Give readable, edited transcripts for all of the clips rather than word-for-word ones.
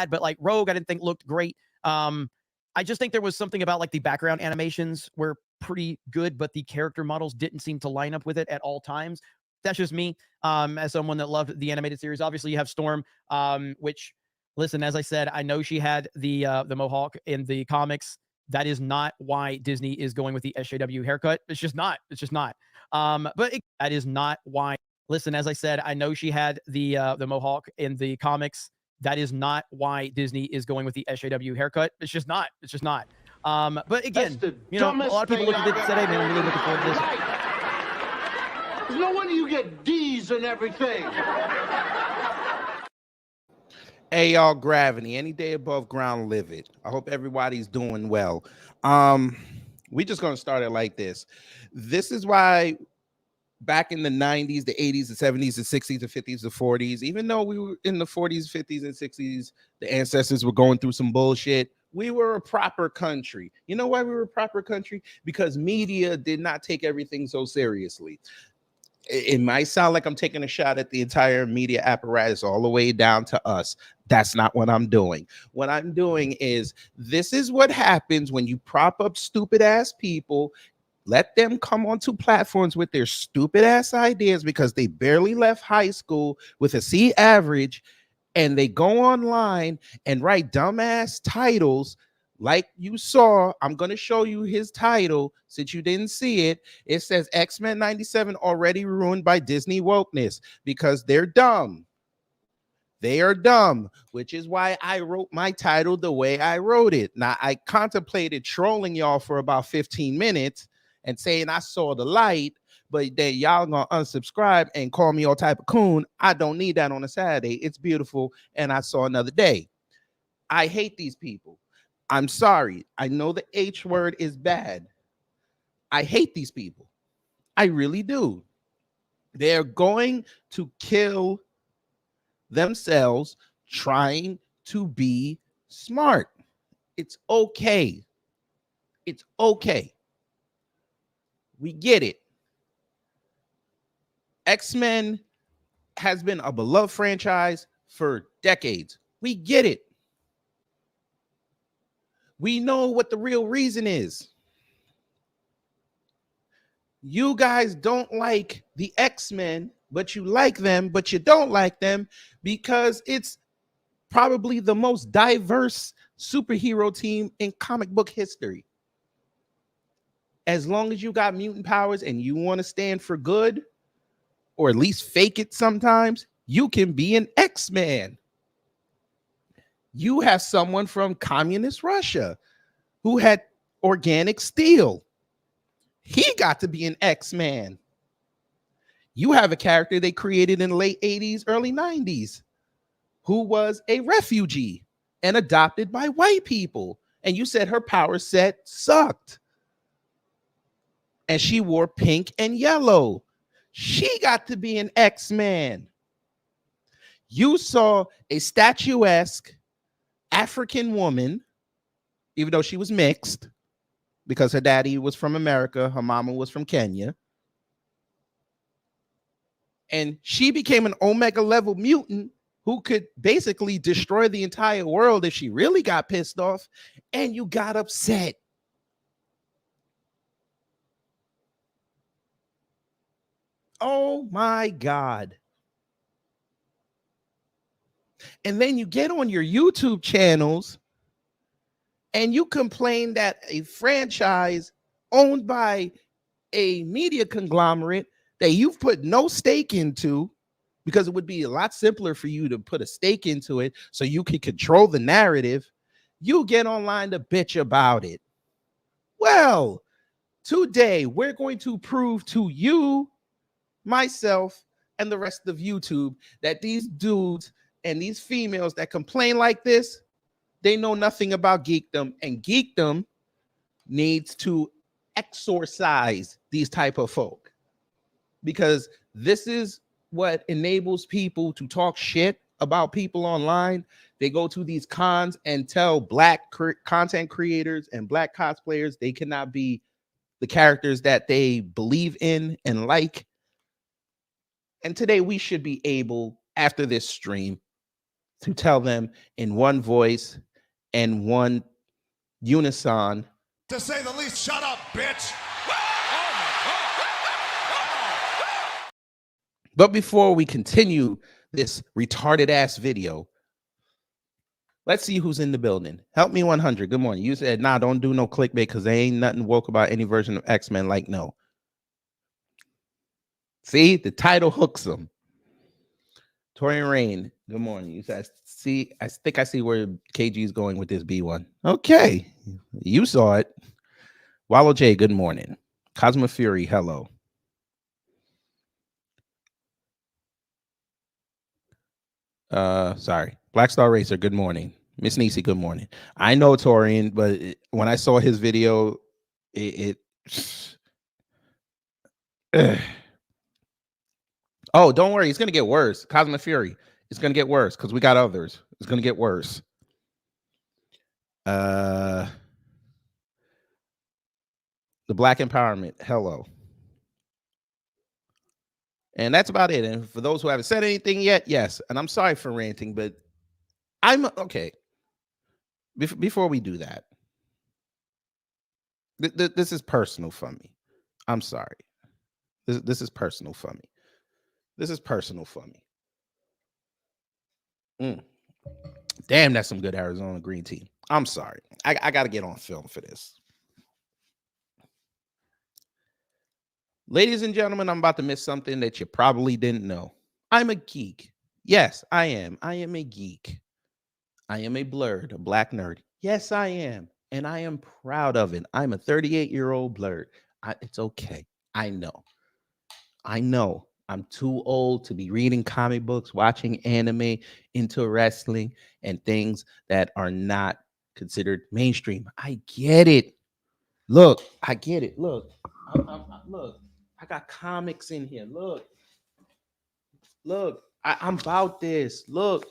bad, but like Rogue, I didn't think looked great. I just think there was something about like the background animations were pretty good, but the character models didn't seem to line up with it at all times. That's just me. As someone that loved the animated series, obviously you have Storm, which, listen, as I said, I know she had the mohawk in the comics. That is not why Disney is going with the SJW haircut. It's just not. It's just not. That is not why. Listen, as I said, I know she had the mohawk in the comics. That is not why Disney is going with the SJW haircut. It's just not. It's just not. But again, you know, a lot of people looked at it and said, "Hey, man, I'm really looking forward to this." There's no wonder you get D's and everything. Hey, y'all, Gravity. Any day above ground, live it. I hope everybody's doing well. We just gonna start it like this. This is why back in the 90s, the 80s, the 70s, the 60s, the 50s, the 40s, even though we were in the 40s, 50s, and 60s, the ancestors were going through some bullshit. We were a proper country. You know why we were a proper country? Because media did not take everything so seriously. It might sound like I'm taking a shot at the entire media apparatus all the way down to us. That's not what I'm doing. What I'm doing is, this is what happens when you prop up stupid ass people, let them come onto platforms with their stupid ass ideas because they barely left high school with a C average, and they go online and write dumbass titles. Like you saw, I'm going to show you his title since you didn't see it. It says X-Men 97 already ruined by Disney wokeness, because they're dumb. They are dumb, which is why I wrote my title the way I wrote it. Now, I contemplated trolling y'all for about 15 minutes and saying I saw the light, but then y'all gonna unsubscribe and call me all type of coon. I don't need that on a Saturday. It's beautiful, and I saw another day. I hate these people. I'm sorry. I know the H word is bad. I hate these people. I really do. They're going to kill themselves trying to be smart. It's okay. It's okay. We get it. X-Men has been a beloved franchise for decades. We get it. We know what the real reason is. You guys don't like the X-Men, but you like them, but you don't like them because it's probably the most diverse superhero team in comic book history. As long as you got mutant powers and you want to stand for good, or at least fake it sometimes, you can be an X-Man. You have someone from communist Russia who had organic steel. He got to be an X-Man. You have a character they created in the late 80s, early 90s, who was a refugee and adopted by white people. And you said her power set sucked. And she wore pink and yellow. She got to be an X-Man. You saw a statuesque African woman, even though she was mixed, because her daddy was from America, her mama was from Kenya. And she became an Omega level mutant who could basically destroy the entire world if she really got pissed off, and you got upset. Oh my God. And then you get on your YouTube channels and you complain that a franchise owned by a media conglomerate that you've put no stake into, because it would be a lot simpler for you to put a stake into it so you can control the narrative, you get online to bitch about it. Well, today we're going to prove to you, myself, and the rest of YouTube that these dudes and these females that complain like this, they know nothing about geekdom, and geekdom needs to exorcise these type of folk, because this is what enables people to talk shit about people online. They go to these cons and tell black content creators and black cosplayers they cannot be the characters that they believe in and like. And today we should be able, after this stream, to tell them in one voice and one unison, to say the least. Shut up, bitch. But before we continue this retarded ass video, let's see who's in the building. Help me 100. Good morning. You said, nah, don't do no clickbait because there ain't nothing woke about any version of X-Men. Like, no. See, the title hooks them. Torian Rain, good morning. You said, see, I think I see where KG is going with this B1. Okay. You saw it. Wallow J, good morning. Cosmo Fury, hello. Sorry. Black Star Racer, good morning. Miss Nisi, good morning. I know Torian, but when I saw his video, oh, don't worry, it's gonna get worse. Cosmic Fury, it's gonna get worse because we got others. It's gonna get worse. The Black Empowerment, hello. And that's about it. And for those who haven't said anything yet, yes. And I'm sorry for ranting, but I'm okay. Before we do that, this is personal for me. I'm sorry. This is personal for me. This is personal for me. Damn, that's some good Arizona green tea. I'm sorry. I got to get on film for this. Ladies and gentlemen, I'm about to miss something that you probably didn't know. I'm a geek. Yes, I am. I am a geek. I am a blurred, a black nerd. Yes, I am. And I am proud of it. I'm a 38-year-old blurred. It's okay. I know. I'm too old to be reading comic books, watching anime, into wrestling, and things that are not considered mainstream. I get it. Look, I get it. Look, look, I got comics in here. Look, I'm about this. Look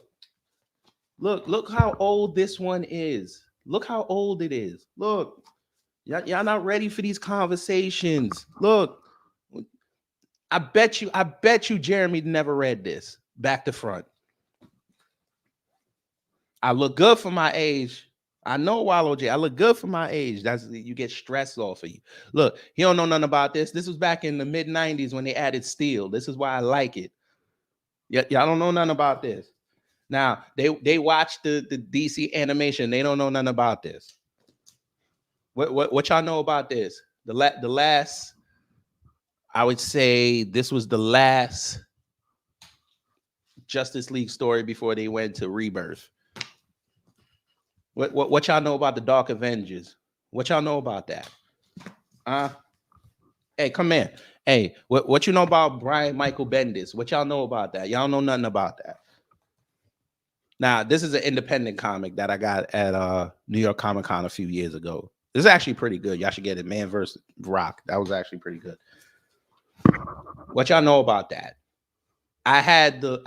how old this one is. Look how old it is. Look, y'all not ready for these conversations. Look, I bet you Jeremy never read this back to front. I look good for my age. I know Wallow J. I look good for my age. That's you get stress off of you. Look, he don't know nothing about this. This was back in the mid 90s when they added steel. This is why I like it. Y'all don't know nothing about this. Now they watch the DC animation. They don't know nothing about this. What y'all know about this? The last, I would say this was the last Justice League story before they went to Rebirth. What y'all know about the Dark Avengers? What y'all know about that? Hey, come in. Hey, what you know about Brian Michael Bendis? What y'all know about that? Y'all know nothing about that. Now, this is an independent comic that I got at New York Comic Con a few years ago. This is actually pretty good. Y'all should get it. Man vs. Rock. That was actually pretty good. What y'all know about that? I had the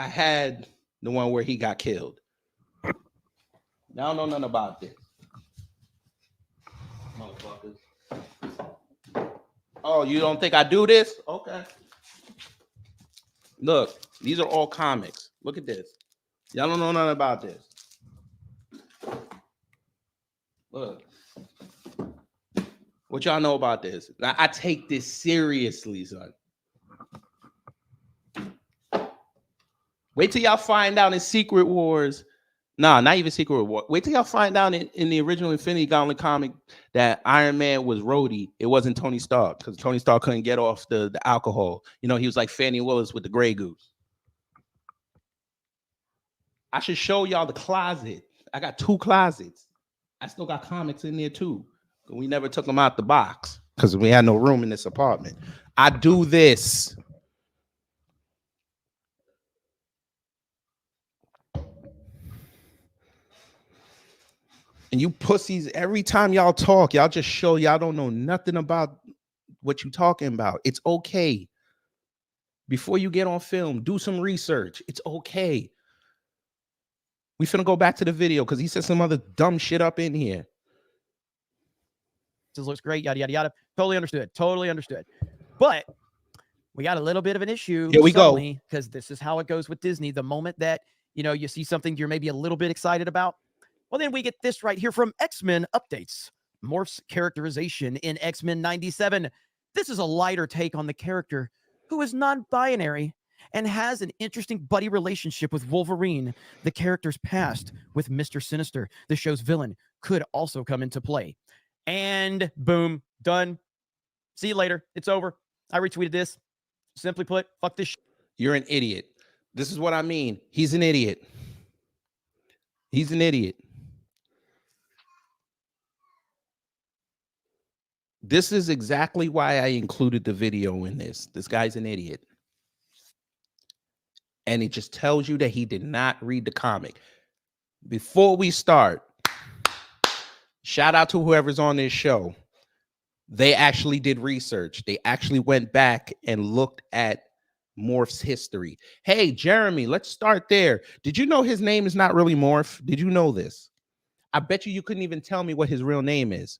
one where he got killed. Y'all know nothing about this. Motherfuckers. Oh, you don't think I do this? Okay. Look, these are all comics. Look at this. Y'all don't know nothing about this. Look. What y'all know about this? Now, I take this seriously, son. Wait till y'all find out in Secret Wars. Nah, not even Secret Wars. Wait till y'all find out in the original Infinity Gauntlet comic that Iron Man was Rhodey. It wasn't Tony Stark because Tony Stark couldn't get off the alcohol. You know, he was like Fannie Willis with the Grey Goose. I should show y'all the closet. I got 2 closets. I still got comics in there too. We never took them out the box because we had no room in this apartment. I do this. And you pussies, every time y'all talk, y'all just show y'all don't know nothing about what you talking about. It's okay. Before you get on film, do some research. It's okay. We finna go back to the video because he said some other dumb shit up in here. This looks great, yada, yada, yada. Totally understood. Totally understood. But we got a little bit of an issue. Here we go. Because this is how it goes with Disney. The moment that you see something you're maybe a little bit excited about. Well, then we get this right here from X-Men Updates. Morph's characterization in X-Men 97. This is a lighter take on the character who is non-binary and has an interesting buddy relationship with Wolverine. The character's past with Mr. Sinister, the show's villain, could also come into play. And boom, done. See you later. It's over. I retweeted this. Simply put, fuck this shit. You're an idiot. This is what I mean. He's an idiot. He's an idiot. This is exactly why I included the video in this. This guy's an idiot. And it just tells you that he did not read the comic. Before we start, shout out to whoever's on this show. They actually did research. They actually went back and looked at Morph's history. Hey, Jeremy, let's start there. Did you know his name is not really Morph? Did you know this? I bet you couldn't even tell me what his real name is.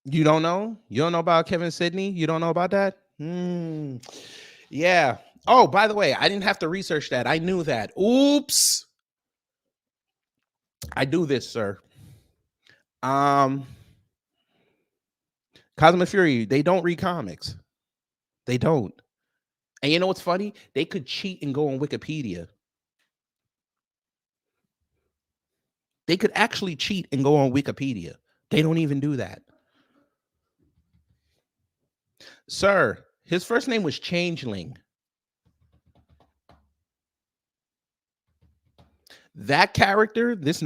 You don't know? You don't know about Kevin Sidney? You don't know about that? Yeah. Oh, by the way, I didn't have to research that. I knew that. Oops. I do this, sir. Cosmic Fury, they don't read comics. They don't. And you know what's funny? They could cheat and go on Wikipedia. They could actually cheat and go on Wikipedia. They don't even do that. Sir, his first name was Changeling. That character, this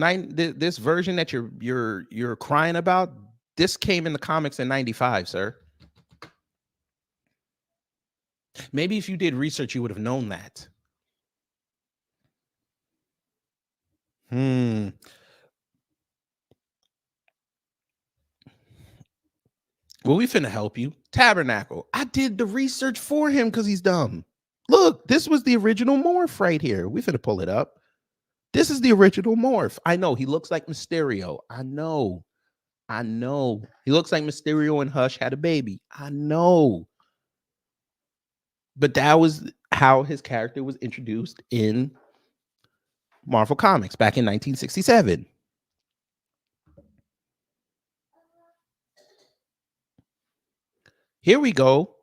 version that you're crying about, this came in the comics in 95, sir. Maybe if you did research, you would have known that. Well, we finna help you. Tabernacle. I did the research for him because he's dumb. Look, this was the original Morph right here. We finna pull it up. This is the original Morph. I know. He looks like Mysterio. I know. He looks like Mysterio and Hush had a baby. I know. But that was how his character was introduced in Marvel Comics back in 1967. Here we go.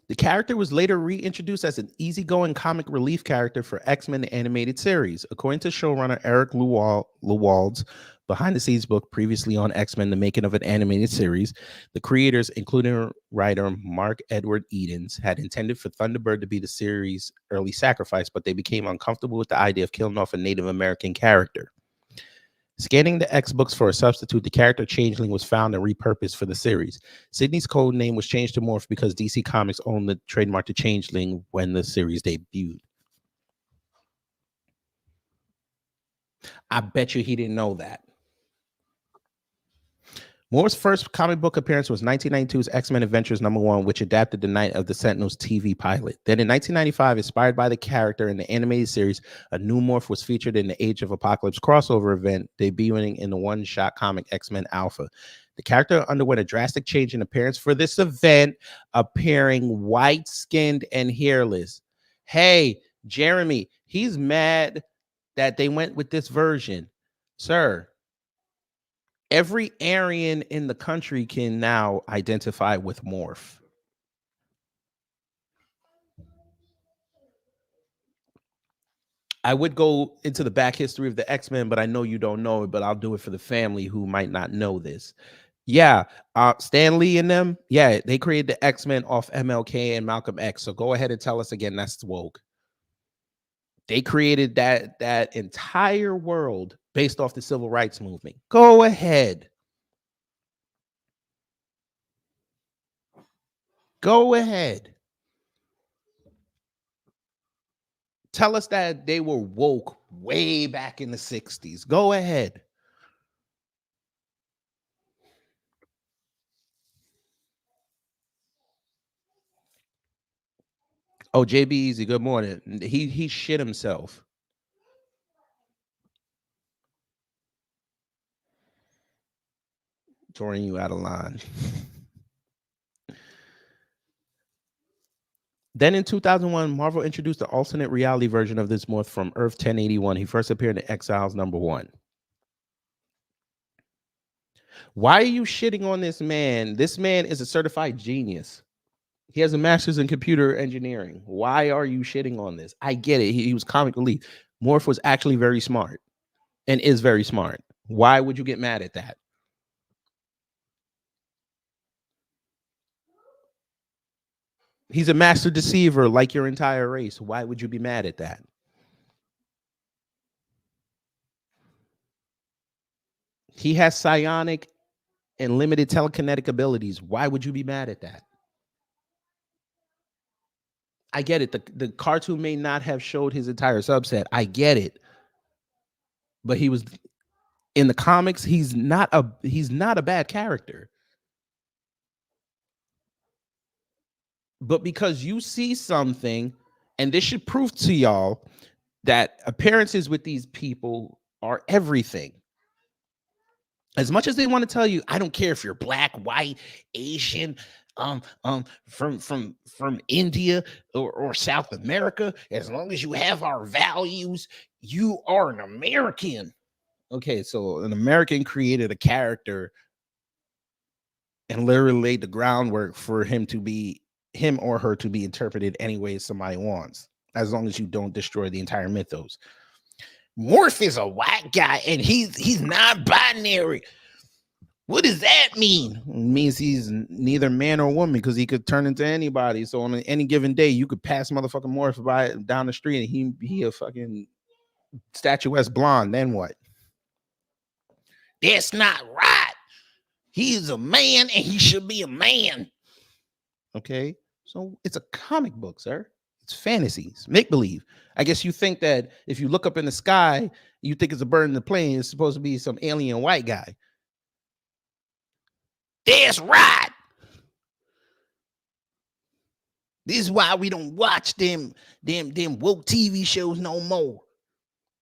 The character was later reintroduced as an easygoing comic relief character for X-Men animated series. According to showrunner Eric Lewald's behind-the-scenes book previously on X-Men, The Making of an Animated Series, the creators, including writer Mark Edward Edens, had intended for Thunderbird to be the series' early sacrifice, but they became uncomfortable with the idea of killing off a Native American character. Scanning the X books for a substitute, the character Changeling was found and repurposed for the series. Sydney's code name was changed to Morph because DC Comics owned the trademark to Changeling when the series debuted. I bet you he didn't know that. Morph's first comic book appearance was 1992's X-Men Adventures #1, which adapted the Night of the Sentinels TV pilot. Then in 1995, inspired by the character in the animated series, a new Morph was featured in the Age of Apocalypse crossover event, debuting in the one-shot comic X-Men Alpha. The character underwent a drastic change in appearance for this event, appearing white-skinned and hairless. Hey, Jeremy, he's mad that they went with this version. Sir, every Aryan in the country can now identify with Morph. I would go into the back history of the X-Men, but I know you don't know it, but I'll do it for the family who might not know this. Yeah, Stan Lee and them, yeah, they created the X-Men off MLK and Malcolm X. So go ahead and tell us again, that's woke. They created that entire world based off the civil rights movement. Go ahead. Go ahead. Tell us that they were woke way back in the 60s. Go ahead. Oh, JB Easy, good morning. He shit himself. Drawing you out of line. Then in 2001, Marvel introduced the alternate reality version of this myth from Earth 1081. He first appeared in Exiles #1. Why are you shitting on this man? This man is a certified genius. He has a master's in computer engineering. Why are you shitting on this? I get it. He was comic relief. Morph was actually very smart and is very smart. Why would you get mad at that? He's a master deceiver like your entire race. Why would you be mad at that? He has psionic and limited telekinetic abilities. Why would you be mad at that? I get it. The cartoon may not have showed his entire subset. I get it. But he was in the comics, he's not a bad character. But because you see something, and this should prove to y'all that appearances with these people are everything. As much as they want to tell you, I don't care if you're black, white, Asian, from India or South America, as long as you have our values, you are an American. Okay, so an American created a character and literally laid the groundwork for him or her to be interpreted any way somebody wants, as long as you don't destroy the entire mythos. Morph is a white guy and he's non-binary. What does that mean? It means he's neither man or woman because he could turn into anybody. So on any given day, you could pass motherfucking Morph by down the street and he a fucking statuesque blonde. Then what? That's not right. He is a man and he should be a man. Okay, so it's a comic book, sir. It's fantasies, make believe. I guess you think that if you look up in the sky, you think it's a bird in the plane. It's supposed to be some alien white guy. That's right. This is why we don't watch them woke TV shows no more.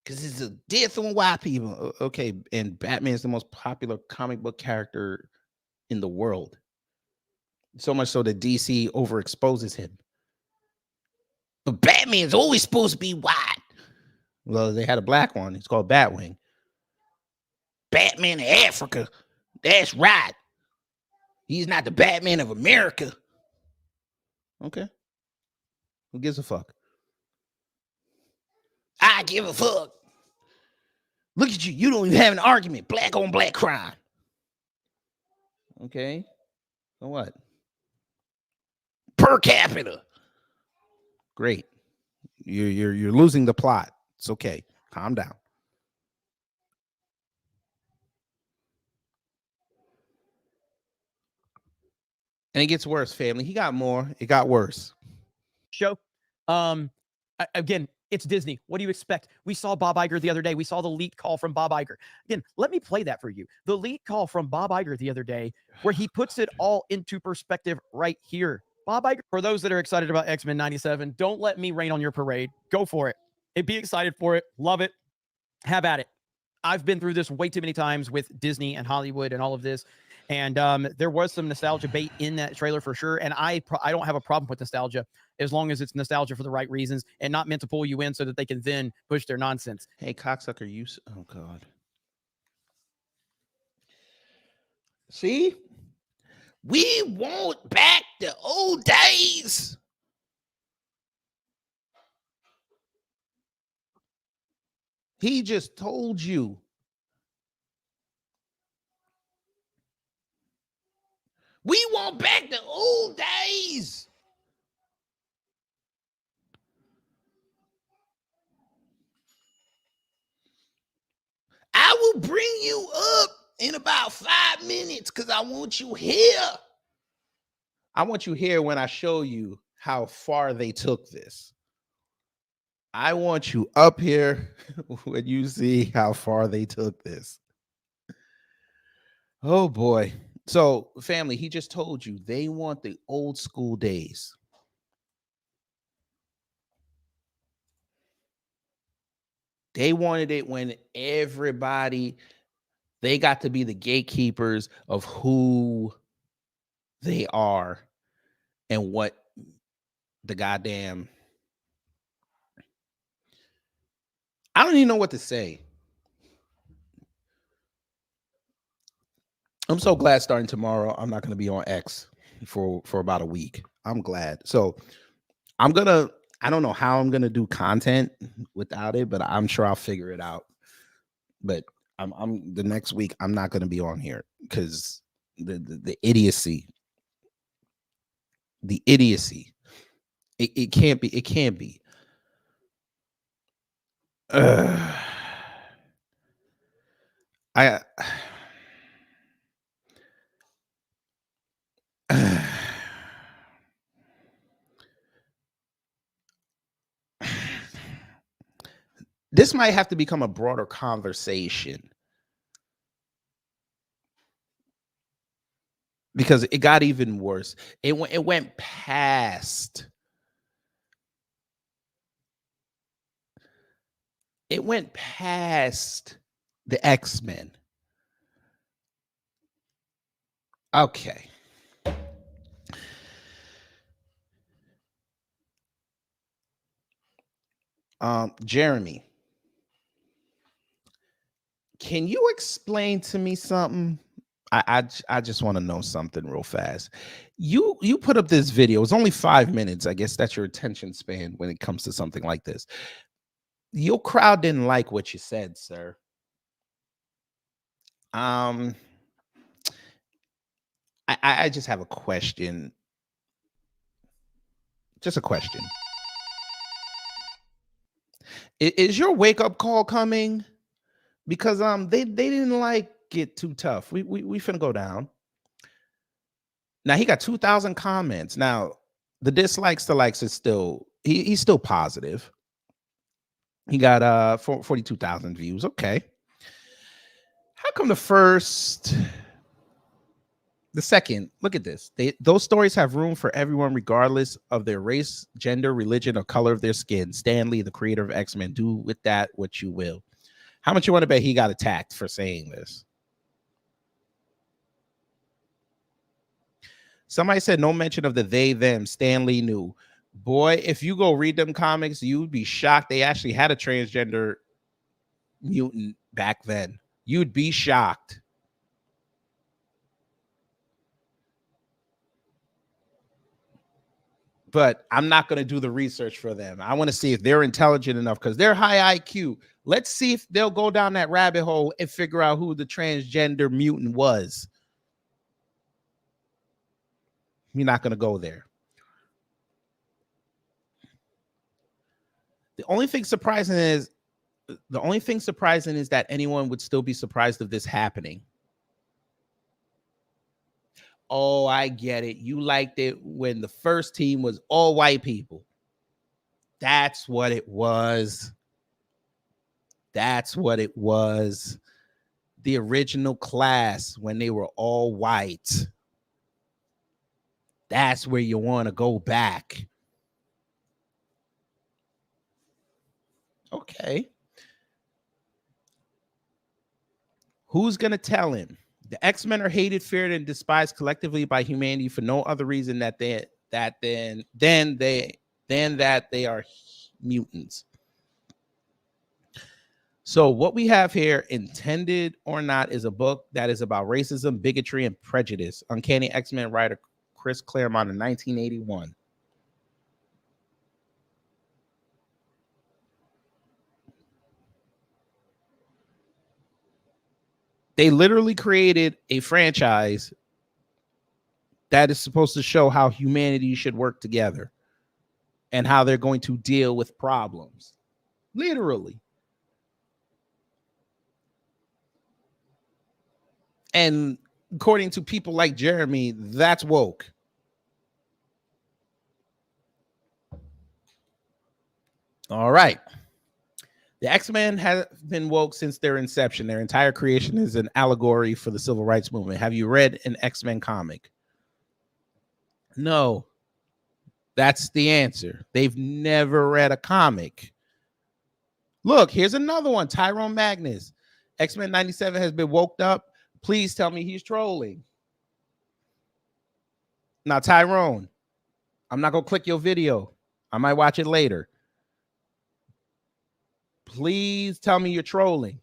Because it's a death on white people. Okay, and Batman is the most popular comic book character in the world. So much so that DC overexposes him. But Batman's always supposed to be white. Well, they had a black one. It's called Batwing. Batman of Africa. That's right. He's not the Batman of America. Okay. Who gives a fuck? I give a fuck. Look at you. You don't even have an argument. Black on black crime. Okay. So what? Per capita. Great. You're losing the plot. It's okay. Calm down. And it gets worse, family. He got more. It got worse. Show. Again, it's Disney. What do you expect? We saw Bob Iger the other day. We saw the leaked call from Bob Iger. Again, let me play that for you. The leaked call from Bob Iger the other day, where he puts it all into perspective right here. Bob Iger, for those that are excited about X-Men 97, don't let me rain on your parade. Go for it. And be excited for it. Love it. Have at it. I've been through this way too many times with Disney and Hollywood and all of this. And there was some nostalgia bait in that trailer for sure. And I don't have a problem with nostalgia as long as it's nostalgia for the right reasons and not meant to pull you in so that they can then push their nonsense. Hey, cocksucker, oh, God. See? We want back the old days. He just told you. We want back the old days. I will bring you up in about 5 minutes because I want you here. I want you here when I show you how far they took this. I want you up here when you see how far they took this. Oh, boy. So, family, he just told you they want the old school days. They wanted it when everybody They got to be the gatekeepers of who they are and what the goddamn... I don't even know what to say. I'm so glad starting tomorrow, I'm not going to be on X for about a week. I'm glad. So I don't know how I'm going to do content without it, but I'm sure I'll figure it out. But I'm the next week, I'm not going to be on here because the idiocy, it can't be. I this might have to become a broader conversation because it got even worse. It went past. It went past the X-Men. Okay. Jeremy, can you explain to me something? I just want to know something real fast. You put up this video. It's only 5 minutes. I guess that's your attention span when it comes to something like this. Your crowd didn't like what you said, sir. I just have a question. Just a question. Is your wake up call coming? Because they didn't like it too tough. We finna go down. Now he got 2,000 comments. Now the dislikes, the likes is still he's still positive. He got 42,000 views. Okay. How come the second, look at this. Those stories have room for everyone, regardless of their race, gender, religion, or color of their skin. Stan Lee, the creator of X-Men, do with that what you will. How much you want to bet he got attacked for saying this? Somebody said no mention of the they, them. Stan Lee knew. Boy, if you go read them comics, you'd be shocked. They actually had a transgender mutant back then. You'd be shocked. But I'm not going to do the research for them. I want to see if they're intelligent enough because they're high IQ. Let's see if they'll go down that rabbit hole and figure out who the transgender mutant was. You're not going to go there. The only thing surprising is that anyone would still be surprised of this happening. Oh, I get it. You liked it when the first team was all white people. That's what it was. That's what it was. The original class when they were all white. That's where you want to go back. Okay. Who's going to tell him? The X-Men are hated, feared, and despised collectively by humanity for no other reason than that they are mutants. So what we have here, Intended or Not, is a book that is about racism, bigotry, and prejudice. Uncanny X-Men writer Chris Claremont in 1981. They literally created a franchise that is supposed to show how humanity should work together and how they're going to deal with problems. Literally. And according to people like Jeremy, that's woke. All right. The X-Men have been woke since their inception. Their entire creation is an allegory for the civil rights movement. Have you read an X-Men comic? No. That's the answer. They've never read a comic. Look, here's another one. Tyrone Magnus. X-Men 97 has been woke up. Please tell me he's trolling. Now, Tyrone, I'm not going to click your video. I might watch it later. Please tell me you're trolling.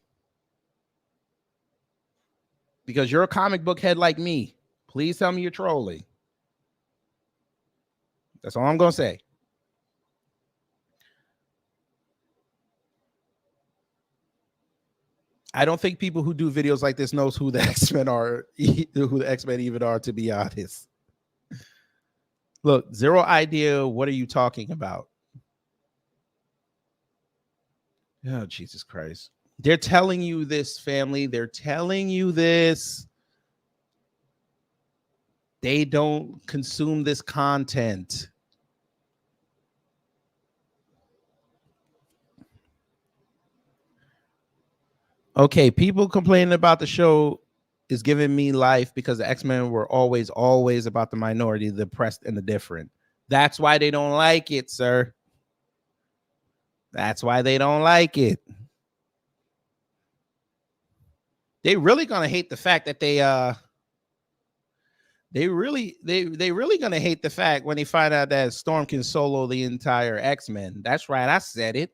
Because you're a comic book head like me. Please tell me you're trolling. That's all I'm going to say. I don't think people who do videos like this knows who the X-Men are, who the X-Men even are, to be honest. Look, zero idea. What are you talking about? Oh, Jesus Christ. They're telling you this, family. They're telling you this. They don't consume this content. Okay, people complaining about the show is giving me life because the X-Men were always about the minority, the oppressed, and the different. That's why they don't like it, sir. That's why they don't like it. They really gonna hate the fact that they really gonna hate the fact when they find out that Storm can solo the entire X-Men. That's right, I said it.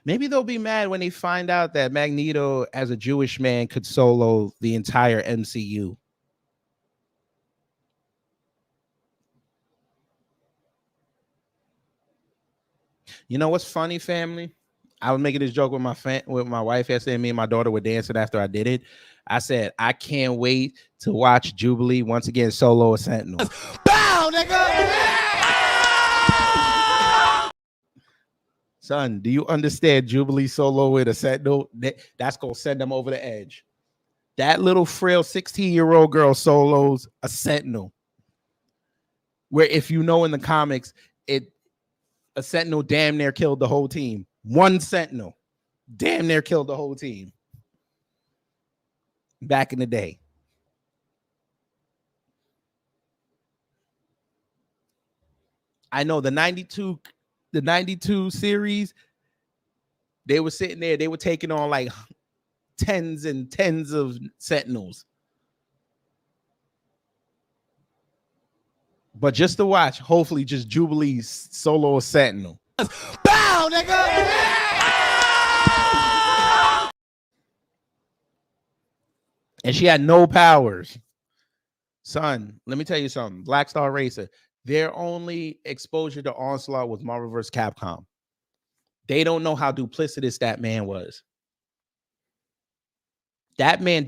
Maybe they'll be mad when they find out that Magneto, as a Jewish man, could solo the entire MCU. You know what's funny, family? I was making this joke with my wife yesterday. Me and my daughter were dancing after I did it. I said, I can't wait to watch Jubilee once again solo a Sentinel. Bow, nigga! Son, do you understand Jubilee solo with a Sentinel? That's going to send them over the edge. That little frail 16-year-old girl solos a Sentinel. Where if you know in the comics, a Sentinel damn near killed the whole team. One Sentinel damn near killed the whole team. Back in the day. I know the 92 series, they were sitting there, they were taking on like tens and tens of Sentinels. But just to watch, hopefully just Jubilee solo a Sentinel. Bow, nigga! And she had no powers. Son, let me tell you something. Black Star Racer, their only exposure to Onslaught was Marvel vs. Capcom. They don't know how duplicitous that man was. That man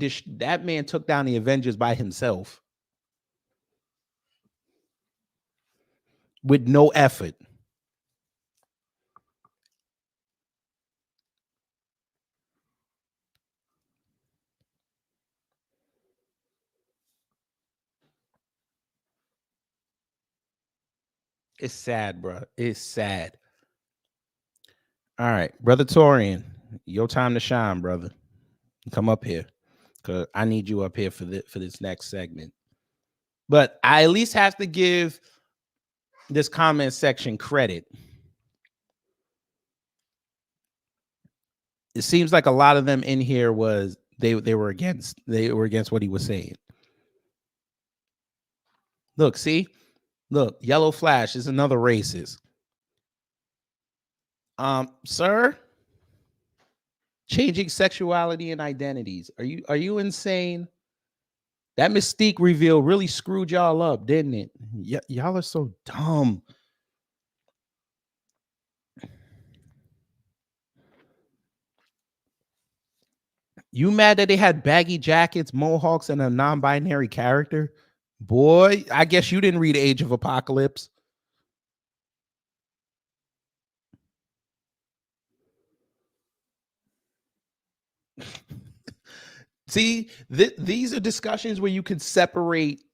took down the Avengers by himself. With no effort. It's sad, bro. It's sad. All right, Brother Torian, your time to shine, brother. Come up here, because I need you up here for this next segment. But I at least have to give this comment section credit. It seems like a lot of them in here was they were against what he was saying. Look, see? Look, Yellow Flash is another racist. Sir, changing sexuality and identities. Are you insane? That Mystique reveal really screwed y'all up, didn't it? Y'all are so dumb. You mad that they had baggy jackets, mohawks, and a non-binary character? Boy, I guess you didn't read Age of Apocalypse. See, these are discussions where you can separate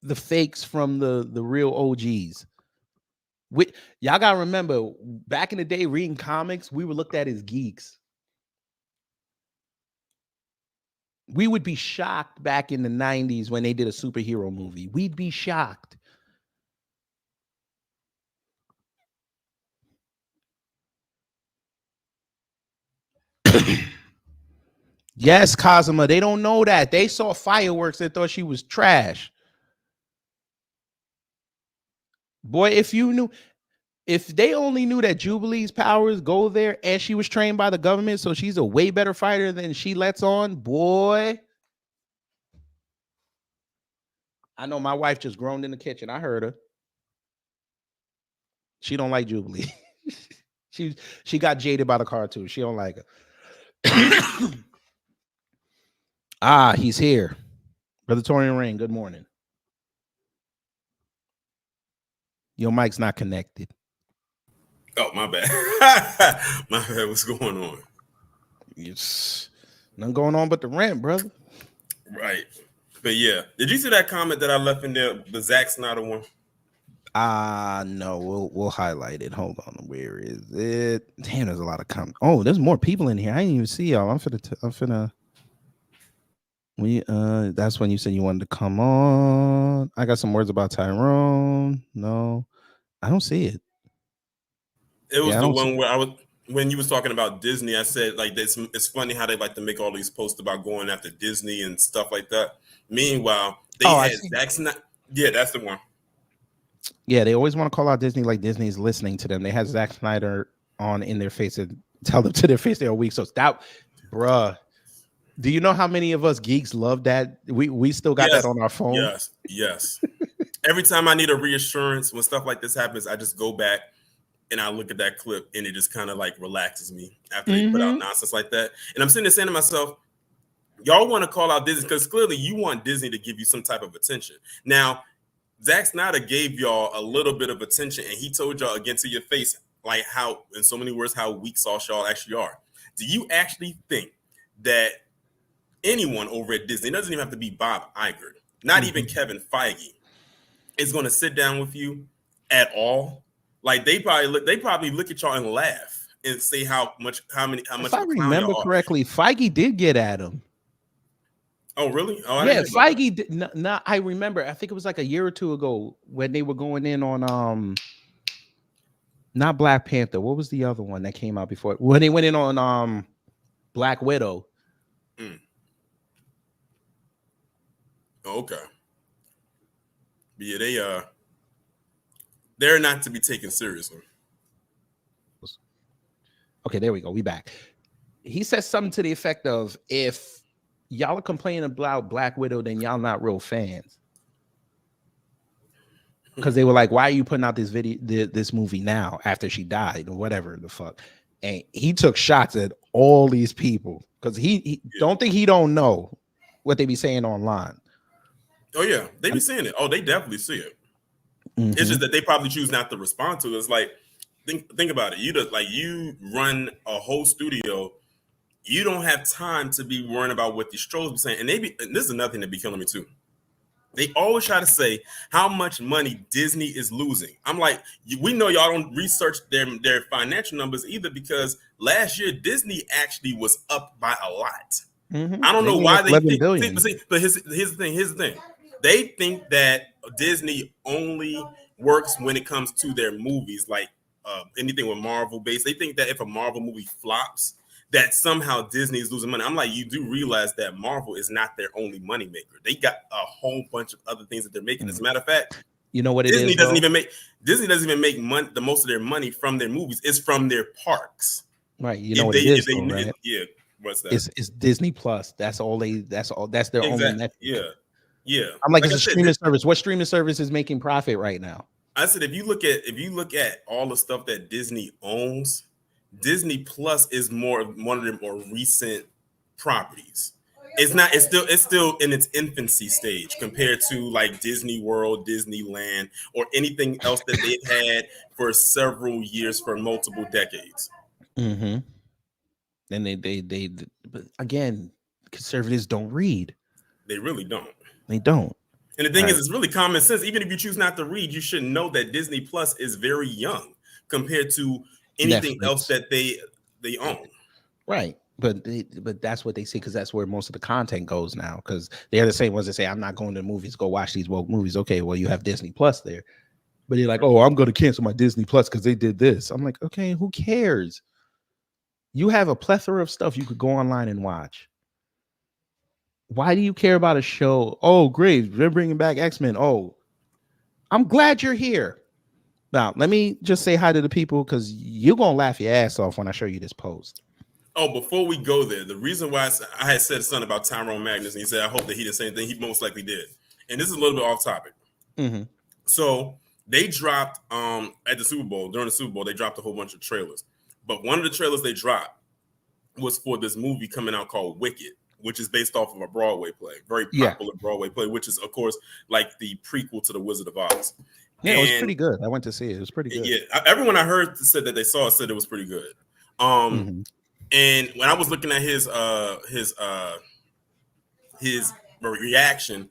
the fakes from the real OGs. Y'all gotta remember, back in the day, reading comics, we were looked at as geeks. We would be shocked back in the 90s when they did a superhero movie. We'd be shocked. Yes, Cosima. They don't know that. They saw fireworks and thought she was trash. Boy, if they only knew that Jubilee's powers go there and she was trained by the government, so she's a way better fighter than she lets on, boy. I know my wife just groaned in the kitchen. I heard her. She don't like Jubilee. she got jaded by the cartoon. She don't like her. Ah, he's here. Brother Torian Rain, good morning. Your mic's not connected. Oh, my bad. My bad. What's going on? It's nothing going on but the rent, brother. Right. But yeah, did you see that comment that I left in there, the Zack Snyder one? No, we'll highlight it. Hold on, where is it? Damn, there's a lot of comments. Oh, there's more people in here. I didn't even see y'all. I'm finna. That's when you said you wanted to come on. I got some words about Tyrone. No, I don't see it. It was the one where when you was talking about Disney, I said like this. It's funny how they like to make all these posts about going after Disney and stuff like that. Meanwhile, they had Zack Snyder. Yeah, that's the one. Yeah, they always want to call out Disney like Disney's listening to them. They had Zack Snyder on in their face and tell them to their face they're weak. So that, bruh. Do you know how many of us geeks love that? We still got that on our phone. Yes. Every time I need a reassurance when stuff like this happens, I just go back and I look at that clip and it just kind of like relaxes me after they put out nonsense like that. And I'm sitting there saying to myself, y'all want to call out Disney because clearly you want Disney to give you some type of attention. Now, Zack Snyder gave y'all a little bit of attention and he told y'all again to your face, like how, in so many words, how weak sauce y'all actually are. Do you actually think that anyone over at Disney, it doesn't even have to be Bob Iger, not even Kevin Feige, is going to sit down with you at all? Like they probably look at y'all and laugh and say how much. If I remember correctly, Feige did get at him. Oh, really? Oh, yeah, Feige did not. I remember. I think it was like a year or two ago when they were going in on not Black Panther. What was the other one that came out before? When they went in on Black Widow. Oh, okay. But yeah, they're not to be taken seriously. Okay, there we go. We back. He says something to the effect of, if y'all are complaining about Black Widow, then y'all not real fans. Because they were like, why are you putting out this movie now after she died or whatever the fuck? And he took shots at all these people because he don't think he don't know what they be saying online. Oh yeah, they be saying it. Oh, they definitely see it. It's just that they probably choose not to respond to it. It's like, think about it. You run a whole studio. You don't have time to be worrying about what these trolls be saying. And this is another thing that be killing me too. They always try to say how much money Disney is losing. I'm like, we know y'all don't research their financial numbers either, because last year Disney actually was up by a lot. I don't know why they think. But here's the thing. They think that Disney only works when it comes to their movies, like anything with Marvel based. They think that if a Marvel movie flops, that somehow Disney is losing money. I'm like, you do realize that Marvel is not their only money maker. They got a whole bunch of other things that they're making. As a matter of fact, you know what Disney doesn't even make money. The most of their money from their movies is from their parks. Right. You know what it is, right? Yeah. What's that? It's Disney Plus. That's their only metric. Yeah. I'm like, it's a streaming service. What streaming service is making profit right now? I said, if you look at all the stuff that Disney owns, Disney Plus is one of their more recent properties. It's still in its infancy stage compared to like Disney World, Disneyland, or anything else that they've had for several years, for multiple decades. And but again, conservatives don't read. They really don't. They don't. And the thing is, it's really common sense. Even if you choose not to read, you should know that Disney Plus is very young compared to anything else that they own. Right. But that's what they see, because that's where most of the content goes now, because they're the same ones that say, I'm not going to the movies, go watch these woke movies. Okay, well, you have Disney Plus there. But they're like, oh, I'm going to cancel my Disney Plus because they did this. I'm like, okay, who cares? You have a plethora of stuff you could go online and watch. Why do you care about a show? Oh, great, they're bringing back X-Men. Oh, I'm glad you're here. Now, let me just say hi to the people because you're going to laugh your ass off when I show you this post. Oh, before we go there, the reason why I had said something about Tyrone Magnus, and he said, I hope that he did the same thing. He most likely did. And this is a little bit off topic. Mm-hmm. So they dropped at the Super Bowl, during the Super Bowl, they dropped a whole bunch of trailers. But one of the trailers they dropped was for this movie coming out called Wicked, which is based off of a Broadway play, very popular Broadway play, which is, of course, like the prequel to The Wizard of Oz. Yeah, it was pretty good. I went to see it. It was pretty good. Yeah, everyone I heard said that they saw it said it was pretty good. And when I was looking at his reaction,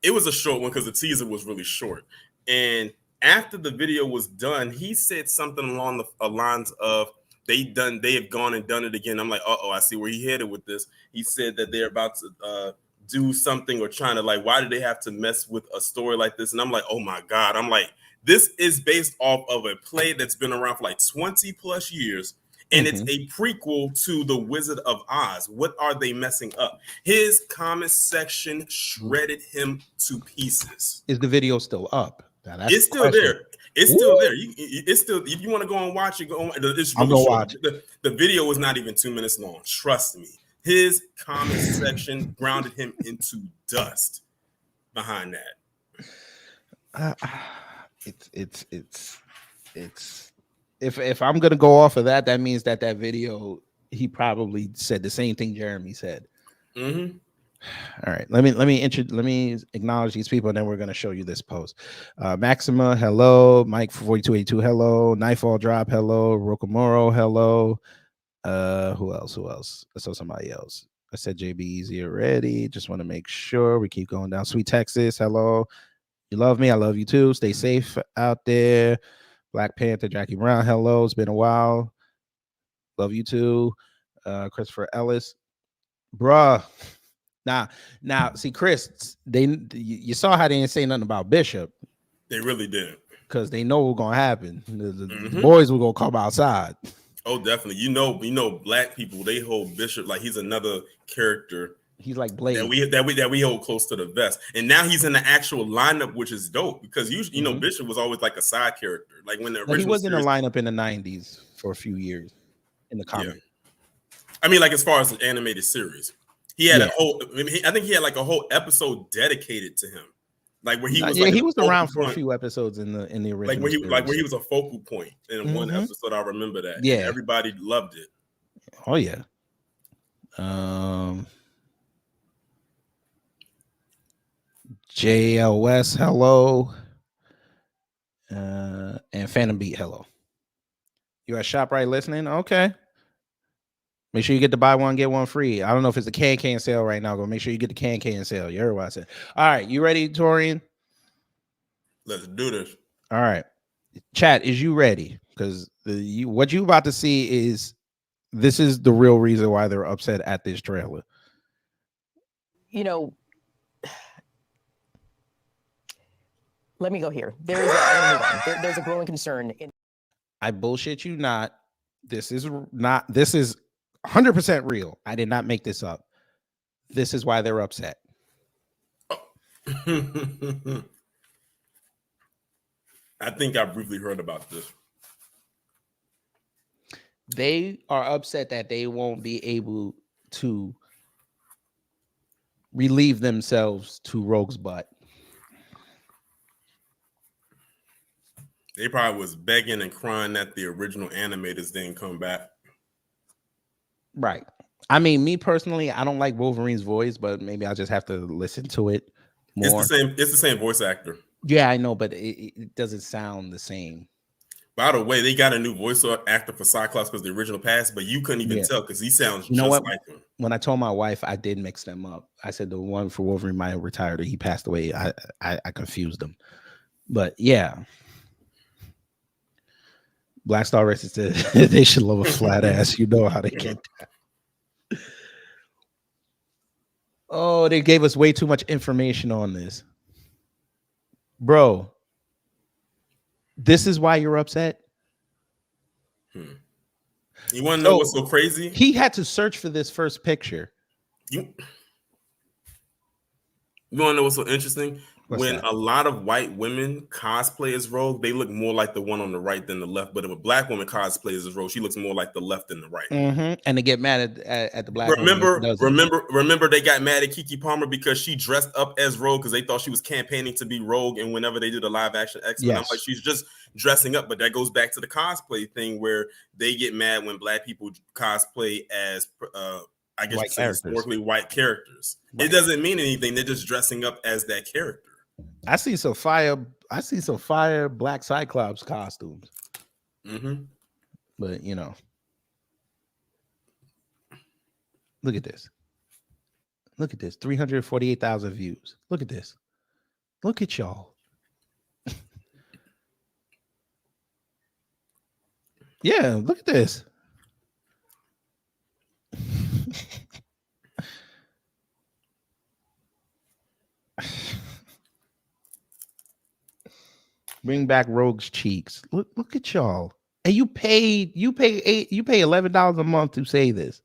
it was a short one because the teaser was really short. And after the video was done, he said something along the lines of they have gone and done it again. I'm like, I see where he headed with this. He said that they're about to do something or trying to, like, why did they have to mess with a story like this? And I'm like, oh my God. I'm like, this is based off of a play that's been around for like 20 plus years. And it's a prequel to The Wizard of Oz. What are they messing up? His comment section shredded him to pieces. Is the video still up? It's still there. It's still there. It's still. If you want to go and watch it, go on. It's really I'm gonna watch it. The video is not even 2 minutes long. Trust me. His comment section grounded him into dust. Behind that, it's. If I'm gonna go off of that, that means that video he probably said the same thing Jeremy said. Mm-hmm. All right, let me acknowledge these people, and then we're gonna show you this post. Maxima, hello. Mike 4282, hello. Nightfall Drop, hello. Rokamoro, hello. Who else? I saw somebody else. I said JB Easy already. Just want to make sure we keep going down. Sweet Texas, hello. You love me, I love you too. Stay safe out there. Black Panther, Jackie Brown, hello. It's been a while. Love you too. Christopher Ellis, bruh. Now, see, Chris, you saw how they didn't say nothing about Bishop. They really did, because they know what's gonna happen. The boys were gonna come outside. Oh, definitely. You know, black people, they hold Bishop like he's another character. He's like Blade that we hold close to the vest, and now he's in the actual lineup, which is dope because usually, you know, Bishop was always like a side character, like when the original he was in the lineup in the 90s for a few years in the comic. Yeah. I mean, like as far as the animated series, he had a whole. I think he had like a whole episode dedicated to him, like where he was. He was around for a few episodes in the original. Like where he was a focal point in one episode. I remember that. Yeah, and everybody loved it. Oh yeah. JL West, hello. And Phantom Beat, hello. You at ShopRite listening? Okay. Make sure you get the buy one, get one free. I don't know if it's a can sale right now, but make sure you get the can sale. You heard what I said. All right, you ready, Torian? Let's do this. All right. Chat, is you ready? Because what you about to see this is the real reason why they're upset at this trailer. You know, let me go here. There's a growing concern. I bullshit you not. This is 100% real. I did not make this up. This is why they're upset. I think I briefly heard about this. They are upset that they won't be able to relieve themselves to Rogue's butt. They probably was begging and crying that the original animators didn't come back. Right. I mean, me personally, I don't like Wolverine's voice, but maybe I'll just have to listen to it more. It's the same voice actor. Yeah, I know, but it doesn't sound the same. By the way, they got a new voice actor for Cyclops because the original passed, but you couldn't even tell because he sounds just like him. When I told my wife, I did mix them up. I said the one for Wolverine might have retired or he passed away. I confused them. But yeah. Black Star Racing said they should love a flat ass. You know how they get that. Oh, they gave us way too much information on this. Bro, this is why you're upset? You want to know what's so crazy? He had to search for this first picture. You want to know what's so interesting? When a lot of white women cosplay as Rogue, they look more like the one on the right than the left. But if a black woman cosplays as Rogue, she looks more like the left than the right. And they get mad at the black woman. Remember, they got mad at Keke Palmer because she dressed up as Rogue because they thought she was campaigning to be Rogue. And whenever they did a live action X-Men, I'm like, she's just dressing up. But that goes back to the cosplay thing where they get mad when black people cosplay as I guess you say historically white characters. Right. It doesn't mean anything. They're just dressing up as that character. I see some fire Black Cyclops costumes. But look at this. 348,000 views. Look at this. Look at y'all. Yeah, look at this. Bring back Rogue's cheeks. Look at y'all. And you pay $11 a month to say this.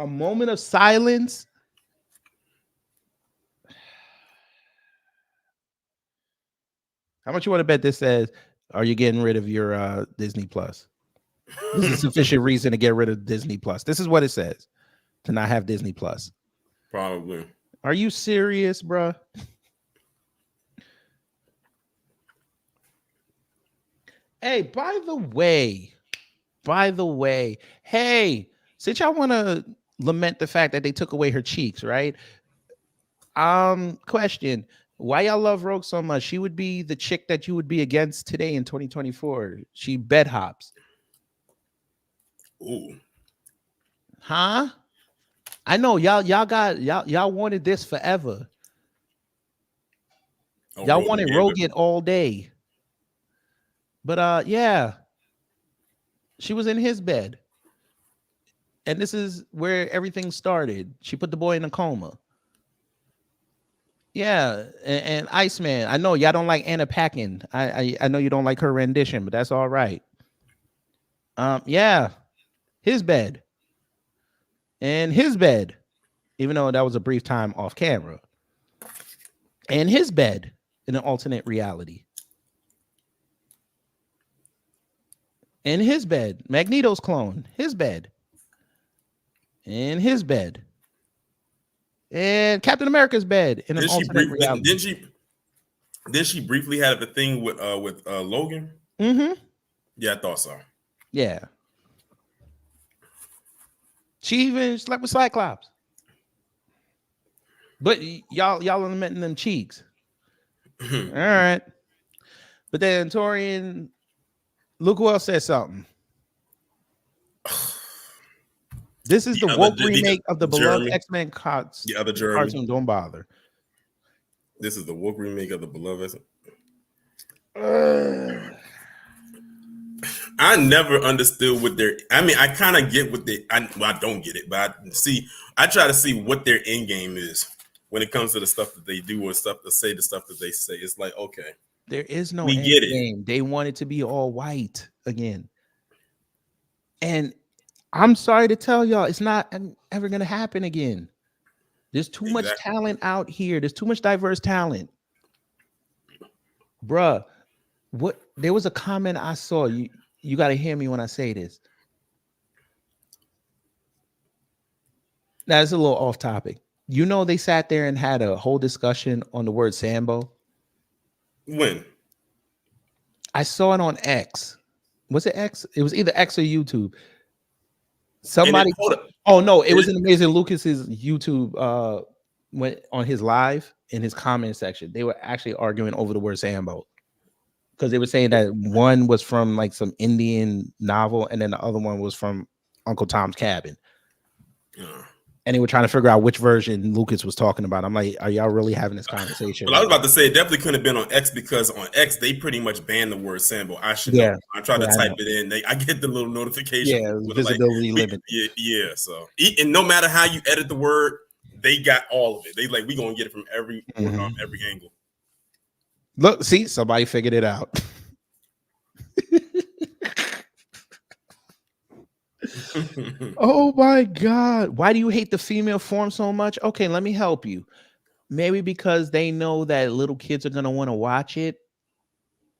A moment of silence. How much you want to bet this says, are you getting rid of your Disney Plus? This is sufficient reason to get rid of Disney Plus. This is what it says to not have Disney Plus. Probably. Are you serious, bruh? Hey, by the way, hey, since y'all want to lament the fact that they took away her cheeks, right? Question, why y'all love Rogue so much? She would be the chick that you would be against today in 2024. She bed hops. Ooh. Huh? I know y'all wanted this forever. Y'all wanted Rogan all day. But yeah, she was in his bed. And this is where everything started. She put the boy in a coma. Yeah, and Iceman, I know y'all don't like Anna Paquin. I know you don't like her rendition, but that's all right. Yeah, his bed. And his bed, even though that was a brief time off camera. And his bed in an alternate reality. In his bed, Magneto's clone, his bed. In his bed. And Captain America's bed in an alternate reality. Didn't she briefly have a thing with Logan? Yeah, I thought so. Yeah. She even slept with Cyclops. But y'all lamenting them cheeks. All right. But then Torian, look who else said something. This is the woke remake of the beloved X-Men cartoon. The other Jeremy. Don't bother. This is the woke remake of the beloved. I never understood what their. I mean, I kind of get what they. I don't get it, but I try to see what their end game is when it comes to the stuff that they do or stuff to say, the stuff that they say. It's like, okay, there is no end game. They want it to be all white again, and I'm sorry to tell y'all, it's not ever gonna happen again. There's too much talent out here. There's too much diverse talent, bruh. What? There was a comment I saw. You got to hear me when I say this. Now, it's a little off topic. You know, they sat there and had a whole discussion on the word Sambo. When? I saw it on X. Was it X? It was either X or YouTube. Somebody. Oh, no. It was in Amazing Lucas's YouTube went on his live in his comment section. They were actually arguing over the word Sambo. Because they were saying that one was from like some Indian novel, and then the other one was from Uncle Tom's Cabin. And they were trying to figure out which version Lucas was talking about. I'm like, are y'all really having this conversation? Well, I was about to say it definitely couldn't have been on X because on X they pretty much banned the word Sambo. I should know. I tried to type it in. I get the little notification. Yeah, visibility limit. Yeah. So and no matter how you edit the word, they got all of it. They like we gonna get it from every angle. Look, see, somebody figured it out. Oh my God. Why do you hate the female form so much? Okay, let me help you. Maybe because they know that little kids are going to want to watch it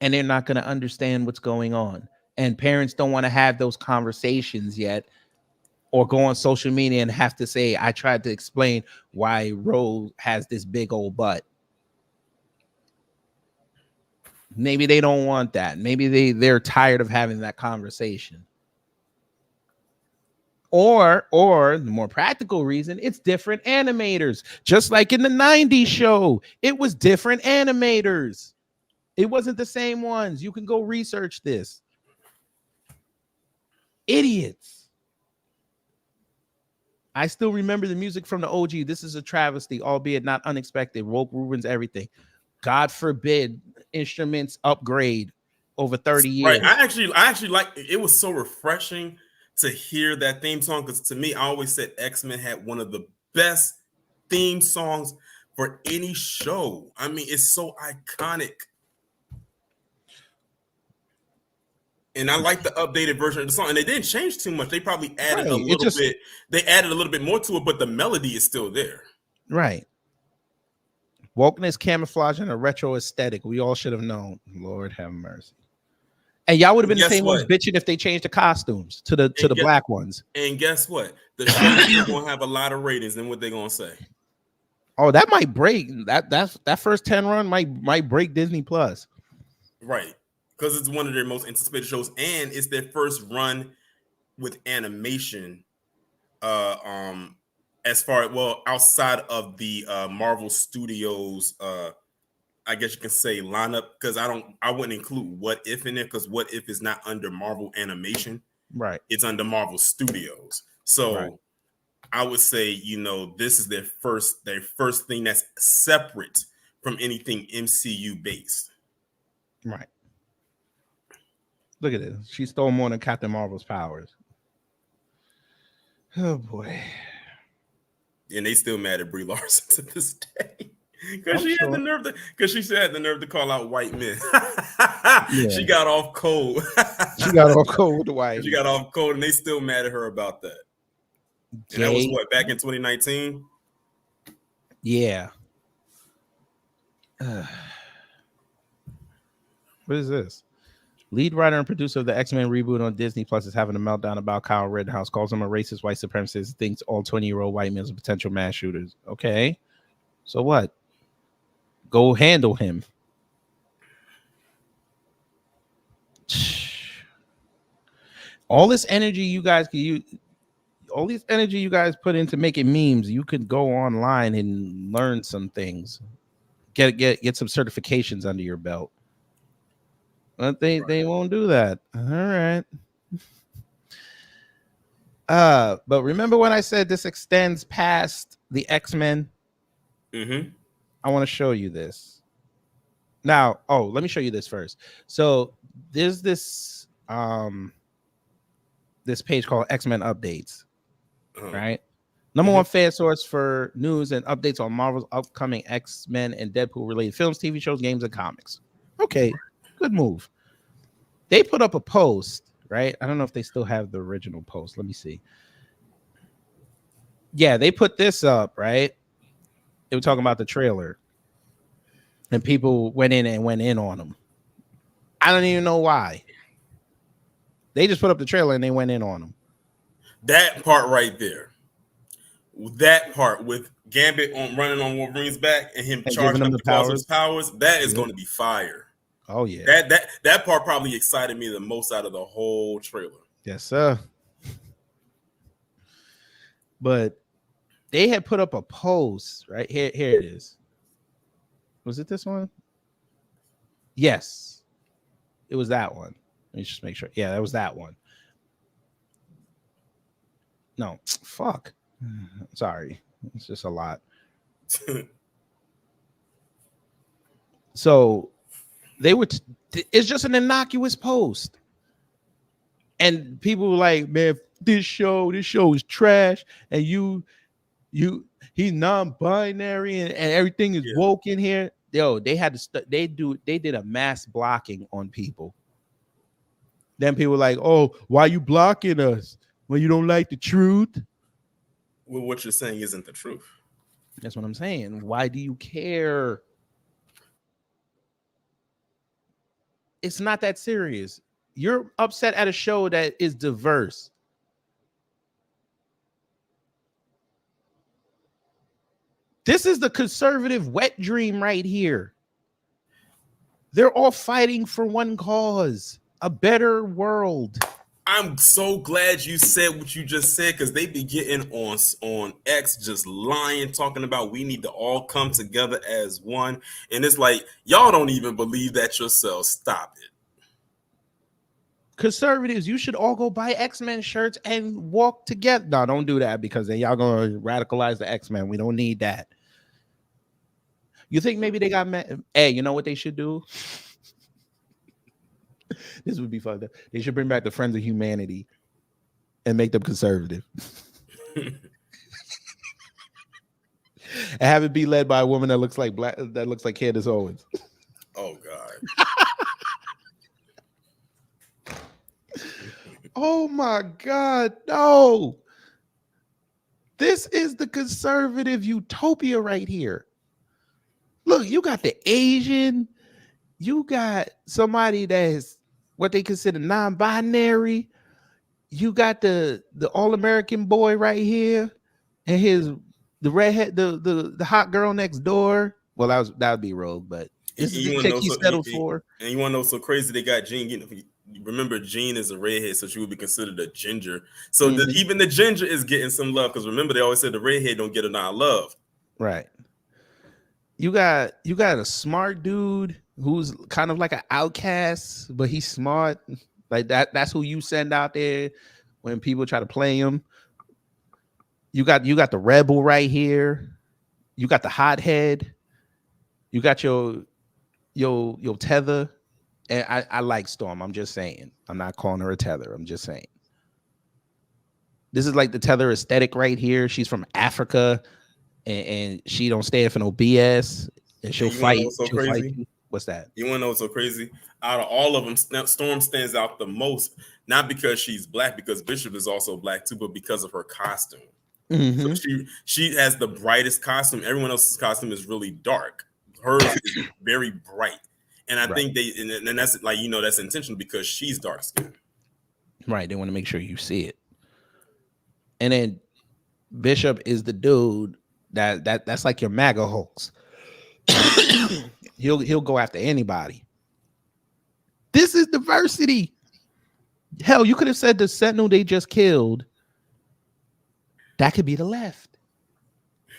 and they're not going to understand what's going on. And parents don't want to have those conversations yet or go on social media and have to say, I tried to explain why Rose has this big old butt. Maybe they don't want that. Maybe they're tired of having that conversation. Or the more practical reason, it's different animators. Just like in the 90s show, it was different animators. It wasn't the same ones. You can go research this. Idiots. I still remember the music from the OG. This is a travesty, albeit not unexpected. Woke ruins everything. God forbid instruments upgrade over 30 years. Right. I actually like it. Was so refreshing to hear that theme song, because to me, I always said X-Men had one of the best theme songs for any show. I mean, it's so iconic. And I like the updated version of the song. And they didn't change too much. They probably added a little bit. They added a little bit more to it, but the melody is still there. Right. Wokeness, camouflage, and a retro aesthetic. We all should have known. Lord have mercy. And y'all would have been the same ones bitching if they changed the costumes to the black ones. And guess what? The show's gonna have a lot of ratings than what they're gonna say. Oh, that might break that first 10 run might break Disney Plus. Right. Because it's one of their most anticipated shows, and it's their first run with animation. As far outside of the Marvel Studios, I guess you can say lineup, because I wouldn't include What If in it, because What If is not under Marvel Animation, right? It's under Marvel Studios. So right. I would say, this is their first thing that's separate from anything MCU based. Right. Look at this. She stole more than Captain Marvel's powers. Oh boy. And they still mad at Brie Larson to this day. Because she had the nerve to call out white men. Yeah. She got off cold. She got off cold with the white. She got off cold, and they still mad at her about that. And that was back in 2019? Yeah. What is this? Lead writer and producer of the X-Men reboot on Disney Plus is having a meltdown about Kyle Rittenhouse, calls him a racist white supremacist, thinks all 20-year-old white men are potential mass shooters. Okay. So what? Go handle him. All this energy you guys put into making memes, you could go online and learn some things. Get some certifications under your belt. But they won't do that. All right. But remember when I said this extends past the X-Men? Mm-hmm. I want to show you this. Now, let me show you this first. So there's this this page called X-Men Updates. Right? Number one fan source for news and updates on Marvel's upcoming X-Men and Deadpool related films, TV shows, games, and comics. Okay. Good move. They put up a post, right? I don't know if they still have the original post. Let me see. Yeah, they put this up, right? They were talking about the trailer, and people went in on them. I don't even know why. They just put up the trailer and they went in on them. That part right there. That part with Gambit running on Wolverine's back and him charging up the powers, that is going to be fire. Oh yeah. That part probably excited me the most out of the whole trailer. Yes, sir. But they had put up a post, right? Here it is. Was it this one? Yes. It was that one. Let me just make sure. Yeah, that was that one. No, fuck. Sorry. It's just a lot. So it's just an innocuous post. And people were like, man, this show is trash. And he's non-binary and everything is woke in here. Yo, they had to they did a mass blocking on people. Then people were like, oh, why you blocking us? Well, you don't like the truth. Well, what you're saying isn't the truth. That's what I'm saying. Why do you care? It's not that serious. You're upset at a show that is diverse. This is the conservative wet dream right here. They're all fighting for one cause, a better world. I'm so glad you said what you just said, because they be getting on X just lying, talking about we need to all come together as one. And it's like, y'all don't even believe that yourselves. Stop it. Conservatives, you should all go buy X-Men shirts and walk together. No, don't do that, because then y'all gonna radicalize the X-Men. We don't need that. You think maybe they got mad? Hey, you know what they should do? This would be fun. They should bring back the Friends of Humanity and make them conservative. And have it be led by a woman that looks like Candace Owens. Oh God. Oh my God, no. This is the conservative utopia right here. Look, you got the Asian, you got somebody that's what they consider non-binary. You got the all-American boy right here, and the redhead, the hot girl next door. Well, that would be Rogue, but this is the chick he settled for. And you want to know so crazy they got Jean. Remember, Jean is a redhead, so she would be considered a ginger. So even the ginger is getting some love, because remember they always said the redhead don't get enough love. Right. You got a smart dude who's kind of like an outcast, but he's smart. Like that's who you send out there when people try to play him. You got the rebel right here. You got the hothead. You got your tether. And I like Storm. I'm just saying. I'm not calling her a tether. I'm just saying. This is like the tether aesthetic right here. She's from Africa, and she don't stand for no BS. And she'll fight. Fight. What's that? You want to know what's so crazy? Out of all of them, Storm stands out the most, not because she's black, because Bishop is also black too, but because of her costume. So she has the brightest costume. Everyone else's costume is really dark. Hers is very bright. And I think and that's like, that's intentional, because she's dark skinned. Right. They want to make sure you see it. And then Bishop is the dude that's like your MAGA hoax. He'll go after anybody. This is diversity. Hell, you could have said the Sentinel they just killed. That could be the left.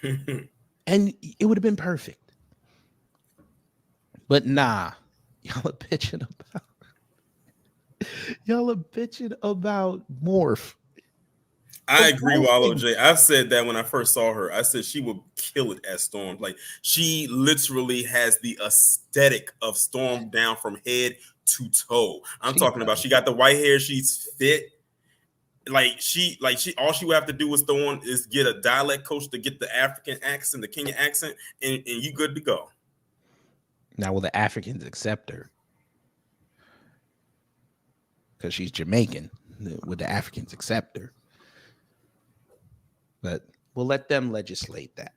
And it would have been perfect. But nah, y'all are bitching about Morph. I agree with OJ. I've said that when I first saw her. I said she would kill it as Storm. Like, she literally has the aesthetic of Storm down from head to toe. I'm talking about, she got the white hair, she's fit. She all she would have to do is get a dialect coach to get the African accent, the Kenyan accent, and you good to go. Now, will the Africans accept her? Because she's Jamaican. Would the Africans accept her? But we'll let them legislate that.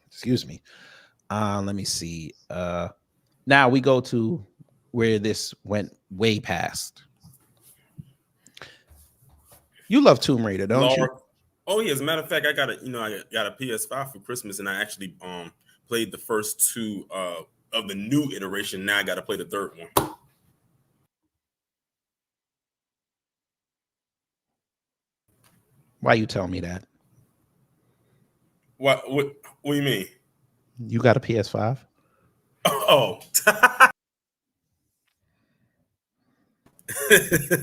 Excuse me. Let me see. Now we go to where this went way past. You love Tomb Raider, don't you? Oh yeah. As a matter of fact, I got a PS5 for Christmas, and I actually played the first two of the new iteration. Now I got to play the third one. Why you tell me that? What do you mean? You got a PS5? Oh.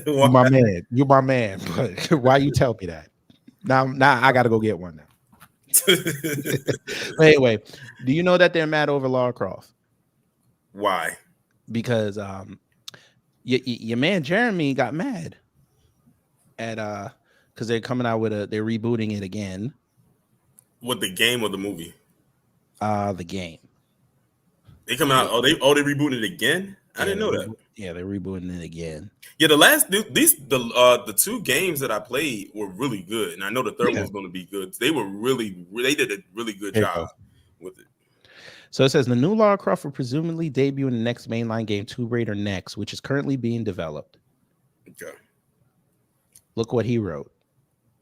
You're my man. You're my man. But why you tell me that? Now I got to go get one now. Anyway, do you know that they're mad over Lara Croft? Why? Because your man Jeremy got mad at because they're coming out with they're rebooting it again. What, the game or the movie? The game. They coming out. They rebooted it again. I didn't know that. Yeah, they're rebooting it again. Yeah, the 2 games that I played were really good, and I know the third Yeah. one's going to be good. They did a really good Here you job go. with it. So it says the new Lara Croft will presumably debut in the next mainline game, Tomb Raider Next, which is currently being developed. Okay. Look what he wrote.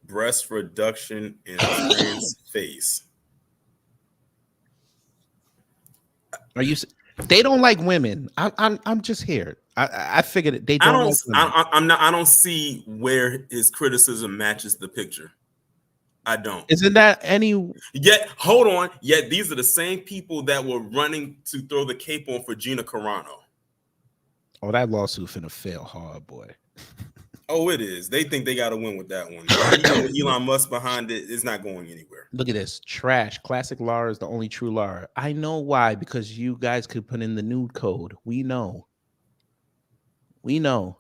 Breast reduction in trans face. Are you? They don't like women. I'm just here. I figured it. They don't like women. I don't see where his criticism matches the picture. I don't. Isn't that any? Yet, hold on. Yet these are the same people that were running to throw the cape on for Gina Carano. Oh, that lawsuit finna fail hard, boy. Oh, it is. They think they got to win with that one. Even with Elon Musk behind it, it's not going anywhere. Look at this. Trash. Classic Lara is the only true Lara. I know why. Because you guys could put in the nude code. We know. We know.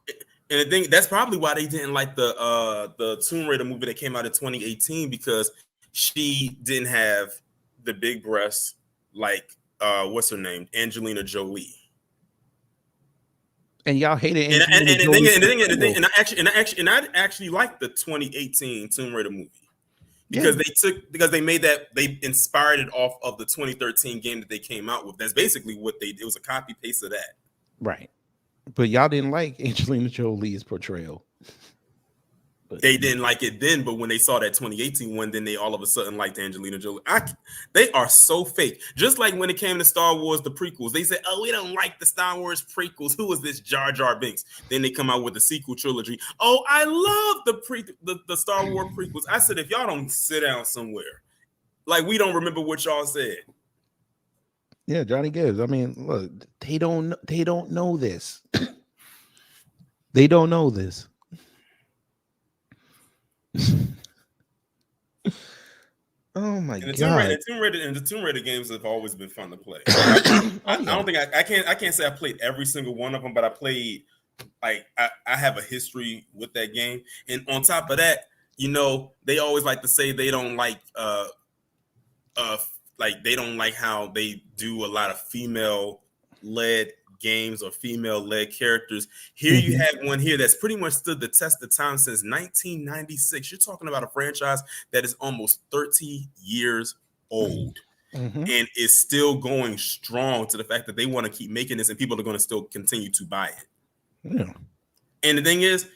And the thing, that's probably why they didn't like the Tomb Raider movie that came out in 2018, because she didn't have the big breasts like what's her name, Angelina Jolie. And y'all hated And Angelina I actually liked the 2018 Tomb Raider movie because they made that, they inspired it off of the 2013 game that they came out with. That's basically what they did. It was a copy paste of that. Right. But y'all didn't like Angelina Jolie's portrayal. But They didn't like it then, but when they saw that 2018 one, then they all of a sudden liked Angelina Jolie. They are so fake. Just like when it came to Star Wars, the prequels, they said, "Oh, we don't like the Star Wars prequels. Who is this Jar Jar Binks?" Then they come out with the sequel trilogy. "Oh, I love the Star Wars prequels." I said, if y'all don't sit down somewhere, like we don't remember what y'all said. yeah, Johnny Gibbs. I mean, look, they don't know this. They don't know this. Oh my god! The Tomb Raider games have always been fun to play. I don't think I can't say I played every single one of them, but I played, like, I have a history with that game. And on top of that, you know, they always like to say they don't like they don't like how they do a lot of female led games or female led characters. Here you have one here that's pretty much stood the test of time since 1996. You're talking about a franchise that is almost 30 years old and is still going strong, to the fact that they want to keep making this and people are going to still continue to buy it. Yeah. And the thing is,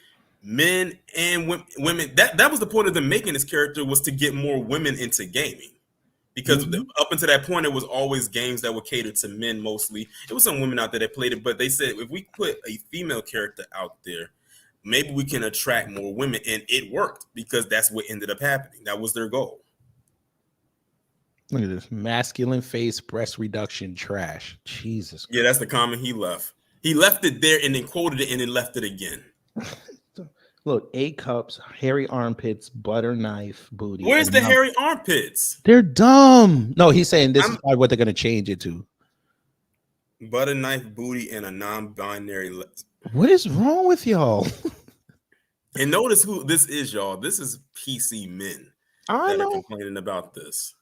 men and women, that was the point of them making this character, was to get more women into gaming. Because up until that point, it was always games that were catered to men mostly. It was some women out there that played it, but they said, if we put a female character out there, maybe we can attract more women. And it worked, because that's what ended up happening. That was their goal. Look at this. Masculine face, breast reduction, trash. Jesus. Yeah, that's the comment he left. He left it there and then quoted it and then left it again. Look, A cups, hairy armpits, butter knife, booty. Where's the hairy armpits? They're dumb. No, he's saying this is probably what they're going to change it to. Butter knife, booty, and a non-binary. What is wrong with y'all? And notice who this is, y'all. This is PC men that are complaining about this.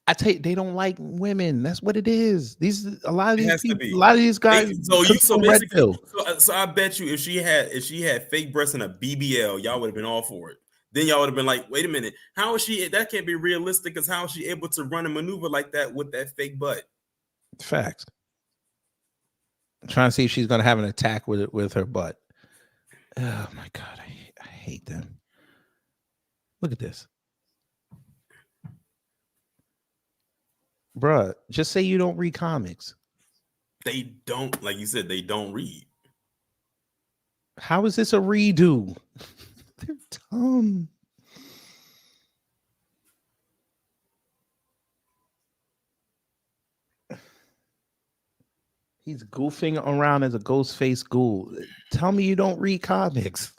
I tell you, they don't like women. That's what it is. A lot of these people, a a lot of these guys. So I bet you if she had fake breasts and a BBL, y'all would have been all for it. Then y'all would have been like, wait a minute, how is she? That can't be realistic. Because how is she able to run and maneuver like that with that fake butt? Facts. I'm trying to see if she's gonna have an attack with her butt. Oh my god, I hate them. Look at this. Bruh, just say you don't read comics. They don't, like you said, they don't read. How is this a redo? They're dumb. He's goofing around as a ghost face ghoul. Tell me you don't read comics.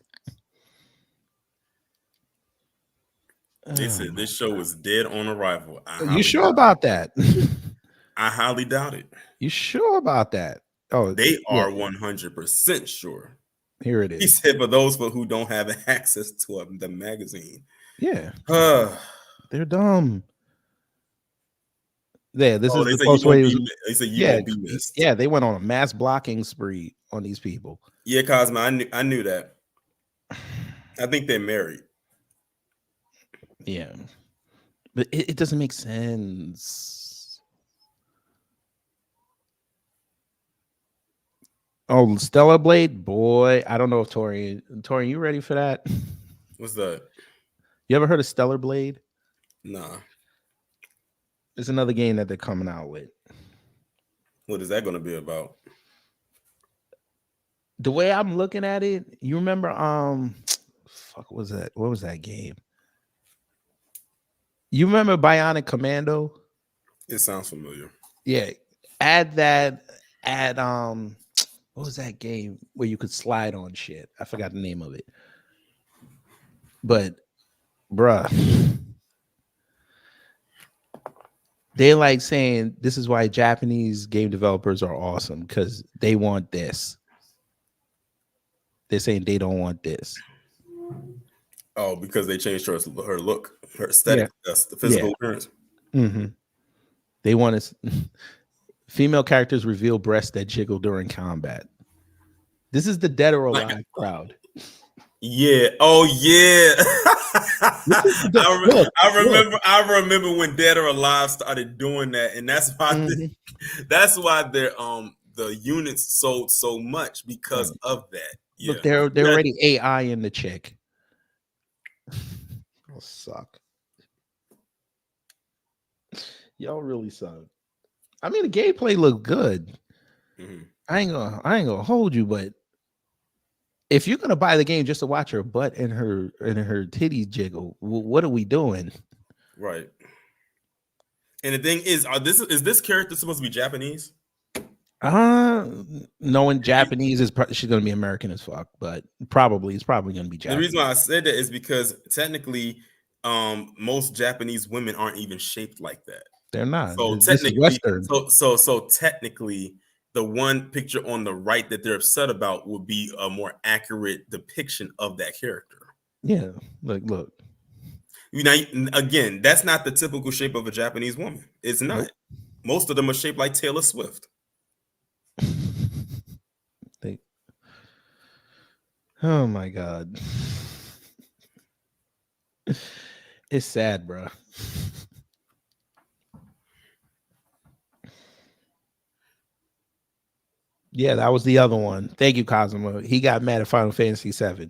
They said this show is dead on arrival. You sure about that? I highly doubt it. You sure about that? Oh, they are 100% sure. Here it is. He said, for those who don't have access to the magazine. Yeah. They're dumb. Yeah, this Oh, is they the say you close way. won't be. They say you Yeah, won't be missed. yeah, they went on a mass blocking spree on these people. Yeah, Cosmo, I knew that. I think they're married. Yeah, but it doesn't make sense. Oh, Stellar Blade, boy, I don't know if Torian, you ready for that? What's that? You ever heard of Stellar Blade? Nah. It's another game that they're coming out with. What is that going to be about? The way I'm looking at it, you remember, fuck, what was that? What was that game? You remember Bionic Commando? It sounds familiar. Yeah, add that. Add what was that game where you could slide on shit? I forgot the name of it. But, bruh, they're like saying this is why Japanese game developers are awesome because they want this. They're saying they don't want this. Oh, because they changed her look, her aesthetic, that's the physical appearance. Mm-hmm. They want us. Female characters reveal breasts that jiggle during combat. This is the dead or alive crowd. Yeah. Oh yeah. I remember when Dead or Alive started doing that, and that's why that's why the units sold so much because of that. Yeah. Look, they're already AI in the chick. Y'all suck. Y'all really suck. I mean, the gameplay looked good. Mm-hmm. I ain't gonna hold you, but if you're gonna buy the game just to watch her butt and her titties jiggle, what are we doing? Right. And the thing is this character supposed to be Japanese? Knowing Japanese is she's gonna be American as fuck, but it's probably gonna be Japanese. The reason why I said that is because technically, most Japanese women aren't even shaped like that. They're not. So This is Western. So technically, the one picture on the right that they're upset about would be a more accurate depiction of that character. Yeah, look. You know, again, that's not the typical shape of a Japanese woman. It's not. Nope. Most of them are shaped like Taylor Swift. Oh my God. It's sad, bro. Yeah, that was the other one. Thank you, Cosmo. He got mad at Final Fantasy VII.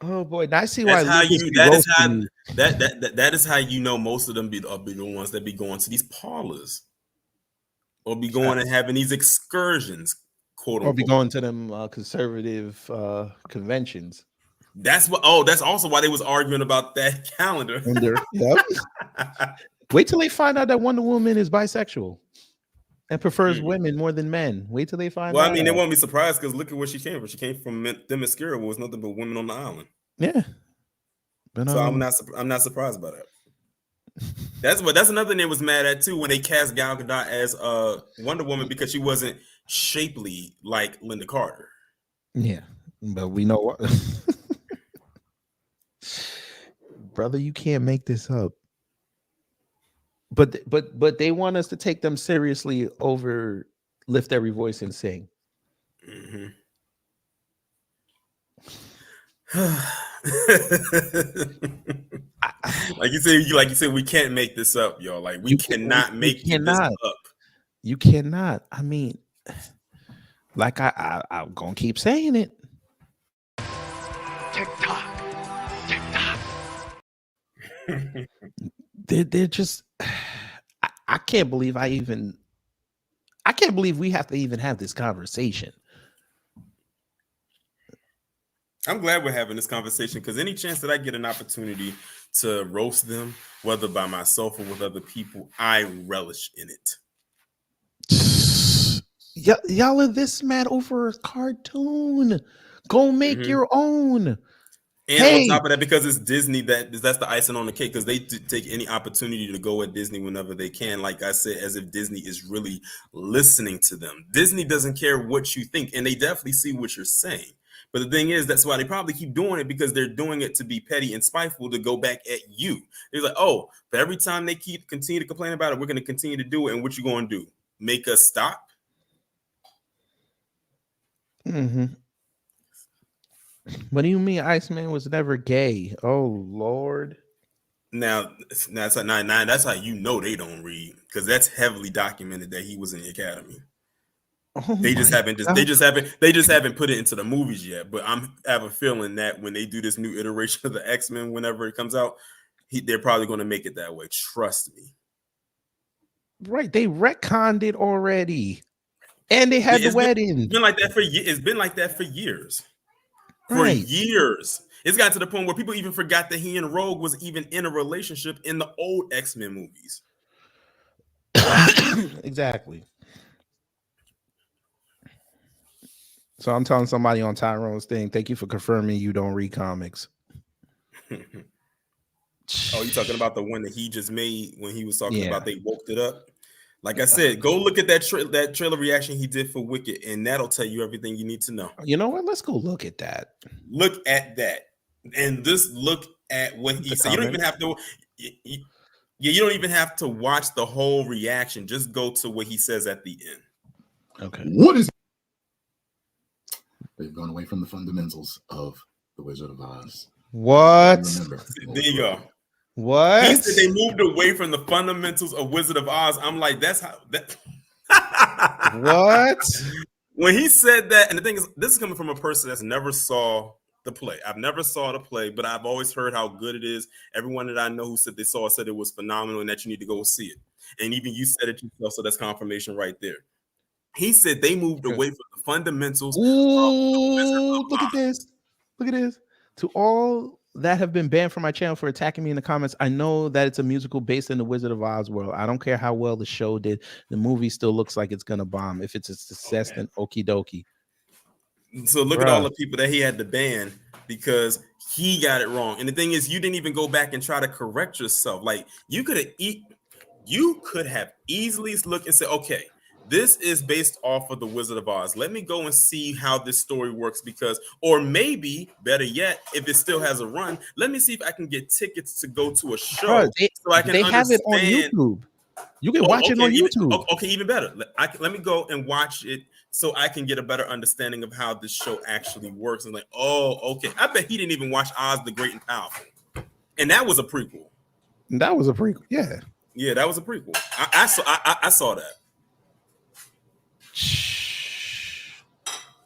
Oh boy, now I see why. That is how you know most of them be the ones that be going to these parlors, or be going and having these excursions, quote unquote. Or be going to them conservative conventions. That's what. Oh, that's also why they was arguing about that calendar. Yep. Wait till they find out that Wonder Woman is bisexual and prefers women more than men. Wait till they find out. Well, I mean, they won't be surprised because look at where she came from. She came from Themyscira, where was nothing but women on the island. Yeah. But, so I'm not surprised by that. That's another thing they was mad at too when they cast Gal Gadot as Wonder Woman because she wasn't shapely like Linda Carter. Yeah, but we know what, brother, you can't make this up. But they want us to take them seriously over Lift Every Voice and Sing. Mm-hmm. like you said, we can't make this up, y'all. Like we cannot make this up. You cannot. I mean, like I'm gonna keep saying it. TikTok. They're just. I can't believe I can't believe we have to even have this conversation. I'm glad we're having this conversation because any chance that I get an opportunity to roast them, whether by myself or with other people, I relish in it. Y'all are this mad over a cartoon. Go make your own. And on top of that, because it's Disney, that's the icing on the cake, because they take any opportunity to go at Disney whenever they can. Like I said, as if Disney is really listening to them. Disney doesn't care what you think, and they definitely see what you're saying. But the thing is, that's why they probably keep doing it, because they're doing it to be petty and spiteful, to go back at you. They're like, oh, but every time they continue to complain about it, we're going to continue to do it. And what you going to do? Make us stop? Mm-hmm. What do you mean Iceman was never gay? Oh, Lord. Now that's how you know they don't read, because that's heavily documented that he was in the academy. Oh, They just my haven't God. they just haven't put it into the movies yet. But I have a feeling that when they do this new iteration of the X-Men, whenever it comes out, they're probably going to make it that way. Trust me. Right, they retconned it already, and they had the wedding. It's been like that for years. It's been like that for years. For Right. years. It's got to the point where people even forgot that he and Rogue was even in a relationship in the old X-Men movies. Exactly. So I'm telling somebody on Tyrone's thing, thank you for confirming you don't read comics. Oh, you talking about the one that he just made when he was talking about they woke it up? Like I Yeah. said, go look at that trailer reaction he did for Wicked, and that'll tell you everything you need to know. You know what? Let's go look at that. Look at that, and just look at what he said. You don't even have to. You don't even have to watch the whole reaction. Just go to what he says at the end. Okay. What is? They've gone away from the fundamentals of the Wizard of Oz. What? There you go. What? He said they moved away from the fundamentals of Wizard of Oz. I'm like, that's how that. What? When he said that, and the thing is, this is coming from a person that's never saw the play. I've never saw the play, but I've always heard how good it is. Everyone that I know who said they saw it said it was phenomenal and that you need to go see it. And even you said it yourself, so that's confirmation right there. He said they moved away from the fundamentals. Ooh, look at this. Look at this. To all that have been banned from my channel for attacking me in the comments, I know that it's a musical based in the Wizard of Oz world. I don't care how well the show did. The movie still looks like it's going to bomb. If it's a success, then okie dokie. So look at all the people that he had to ban because he got it wrong. And the thing is, you didn't even go back and try to correct yourself. Like you could have easily looked and said, okay, this is based off of the Wizard of Oz. Let me go and see how this story works or maybe better yet, if it still has a run, let me see if I can get tickets to go to a show so I can they have it on YouTube. You can watch it on YouTube. Okay, even better. Let me go and watch it so I can get a better understanding of how this show actually works. And like, oh, okay. I bet he didn't even watch Oz the Great and Powerful. And that was a prequel. That was a prequel, yeah. Yeah, that was a prequel. I saw that.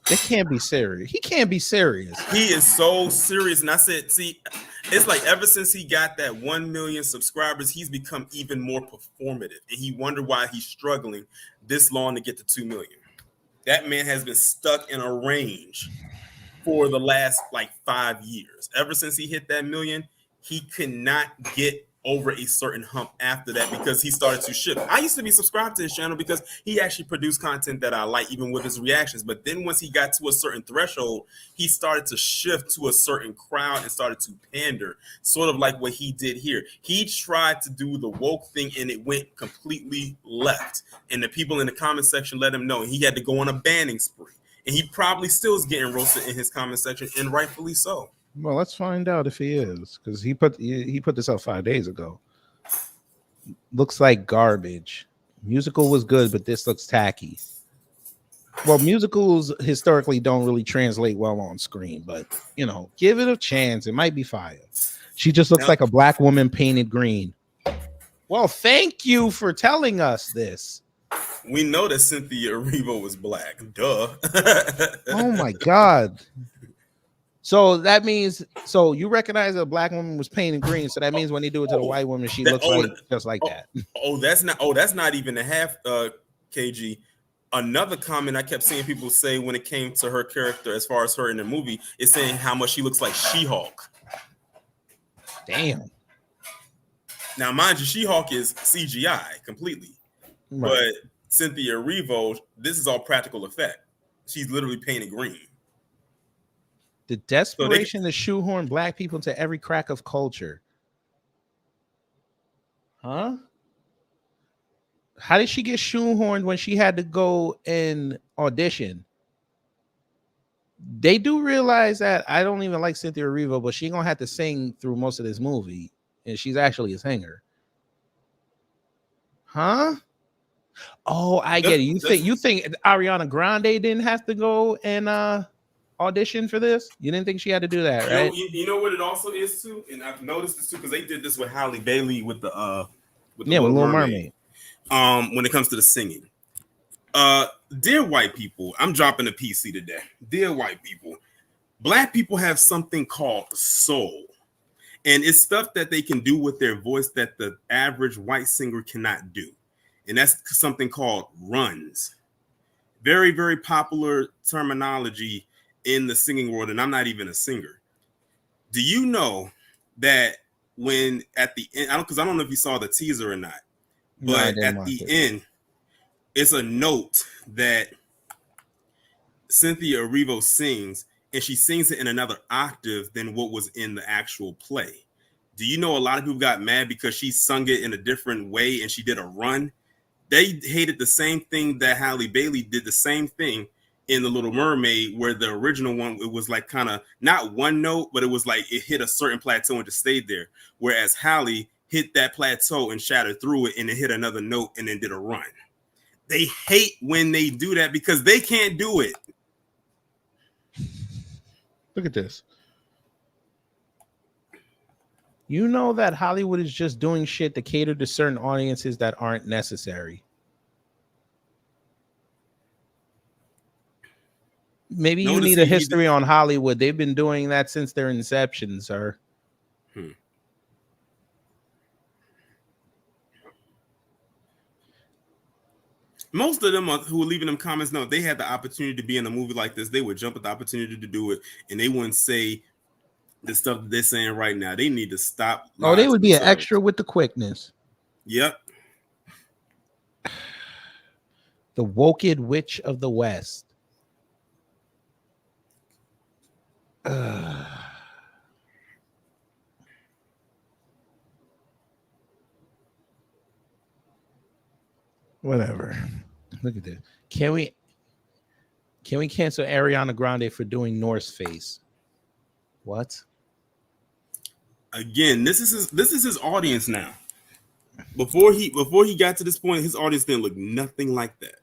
They can't be serious. He can't be serious. He is so serious. And I said, see, it's like ever since he got that 1 million subscribers, he's become even more performative. And he wondered why he's struggling this long to get to 2 million. That man has been stuck in a range for the last 5 years. Ever since he hit that million, he could not get over a certain hump after that because he started to shift. I used to be subscribed to his channel because he actually produced content that I like, even with his reactions. But then once he got to a certain threshold, he started to shift to a certain crowd and started to pander, sort of like what he did here. He tried to do the woke thing and it went completely left. And the people in the comment section let him know. And he had to go on a banning spree. And he probably still is getting roasted in his comment section, and rightfully so. Well, let's find out if he is, because he put this out 5 days ago. Looks like garbage. Musical was good, but this looks tacky. Well, musicals historically don't really translate well on screen, but give it a chance. It might be fire. She just looks like a black woman painted green. Well, thank you for telling us this. We know that Cynthia Erivo was black. Duh. Oh my God. So that means, you recognize a black woman was painted green. So that means when they do it to the white woman, she looks just like that. That's not even a half, KG. Another comment I kept seeing people say when it came to her character, as far as her in the movie, is saying how much she looks like She-Hulk. Damn. Now, mind you, She-Hulk is CGI completely. Right. But Cynthia Erivo, this is all practical effect. She's literally painted green. The desperation to shoehorn black people into every crack of culture. Huh? How did she get shoehorned when she had to go and audition? they do realize that I don't even like Cynthia Erivo, but she gonna have to sing through most of this movie, and she's actually a singer. Huh? Oh, I get it. You think Ariana Grande didn't have to go and audition for this? You didn't think she had to do that, right? You know what it also is too, and I've noticed this too because they did this with Halle Bailey with the with Little Mermaid. When it comes to the singing, dear white people, I'm dropping a PC today. Dear white people, Black people have something called soul, and it's stuff that they can do with their voice that the average white singer cannot do, and that's something called runs. Very, very popular terminology in the singing world, and I'm not even a singer. Do you know that when at the end, I don't know if you saw the teaser or not, but at the end, it's a note that Cynthia Erivo sings, and she sings it in another octave than what was in the actual play. Do you know a lot of people got mad because she sung it in a different way and she did a run? They hated the same thing that Halle Bailey did the same thing in The Little Mermaid, where the original one, it was like kind of not one note, but it was like it hit a certain plateau and just stayed there. Whereas Halle hit that plateau and shattered through it and it hit another note and then did a run. They hate when they do that because they can't do it. Look at this. You know that Hollywood is just doing shit to cater to certain audiences that aren't necessary. Maybe you need a history on Hollywood. They've been doing that since their inception, sir. Most of them who are leaving them comments know they had the opportunity to be in a movie like this. They would jump at the opportunity to do it, and they wouldn't say the stuff that they're saying right now. They need to stop. Oh, they would be an extra with the quickness. Yep. The Woked Witch of the West. Whatever. Look at this. Can we cancel Ariana Grande for doing North Face? What? Again, this is his audience now. Before he got to this point, his audience didn't look nothing like that.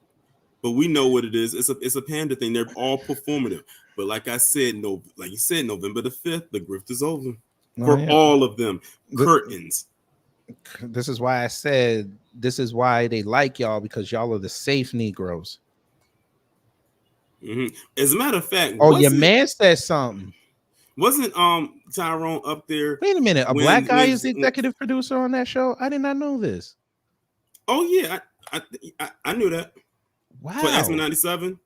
But we know what it is. It's a panda thing. They're all performative. But like I said, like you said, November the 5th, the grift is over for all of them. Curtains. This is why I said this is why they like y'all, because y'all are the safe Negroes. Mm-hmm. As a matter of fact, your man said something. Wasn't Tyrone up there? Wait a minute, a black guy is the executive producer on that show? I did not know this. Oh yeah, I knew that. Wow. For X-Men 97?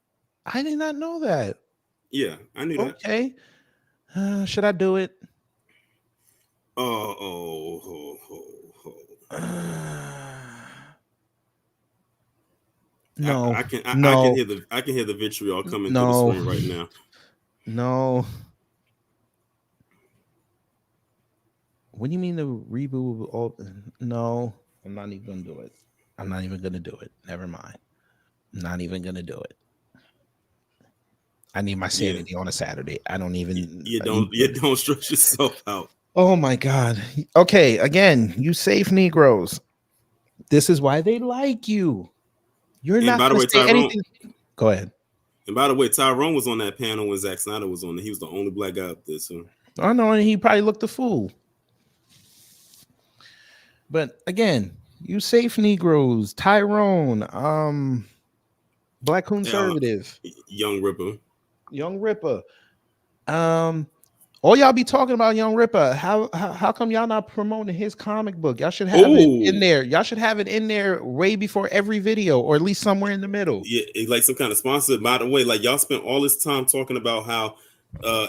I did not know that. Yeah, I knew that. Okay. Should I do it? No. I can hear the vitriol coming through the screen right now. No. What do you mean the reboot? No, I'm not even gonna do it. I'm not even gonna do it. Never mind. I'm not even gonna do it. I need my sanity on a Saturday. I don't even. You don't stress yourself out. Oh my God. Okay, again, you safe Negroes. This is why they like you. You're not going to say anything. Go ahead. And by the way, Tyrone was on that panel when Zack Snyder was on it. He was the only black guy up there. So I know, and he probably looked a fool. But again, you safe Negroes, Tyrone, black conservative, Young Ripper. All y'all be talking about Young Ripper. How come y'all not promoting his comic book? Y'all should have it in there. Y'all should have it in there way before every video, or at least somewhere in the middle. Yeah, it's like some kind of sponsor. By the way, like y'all spent all this time talking about how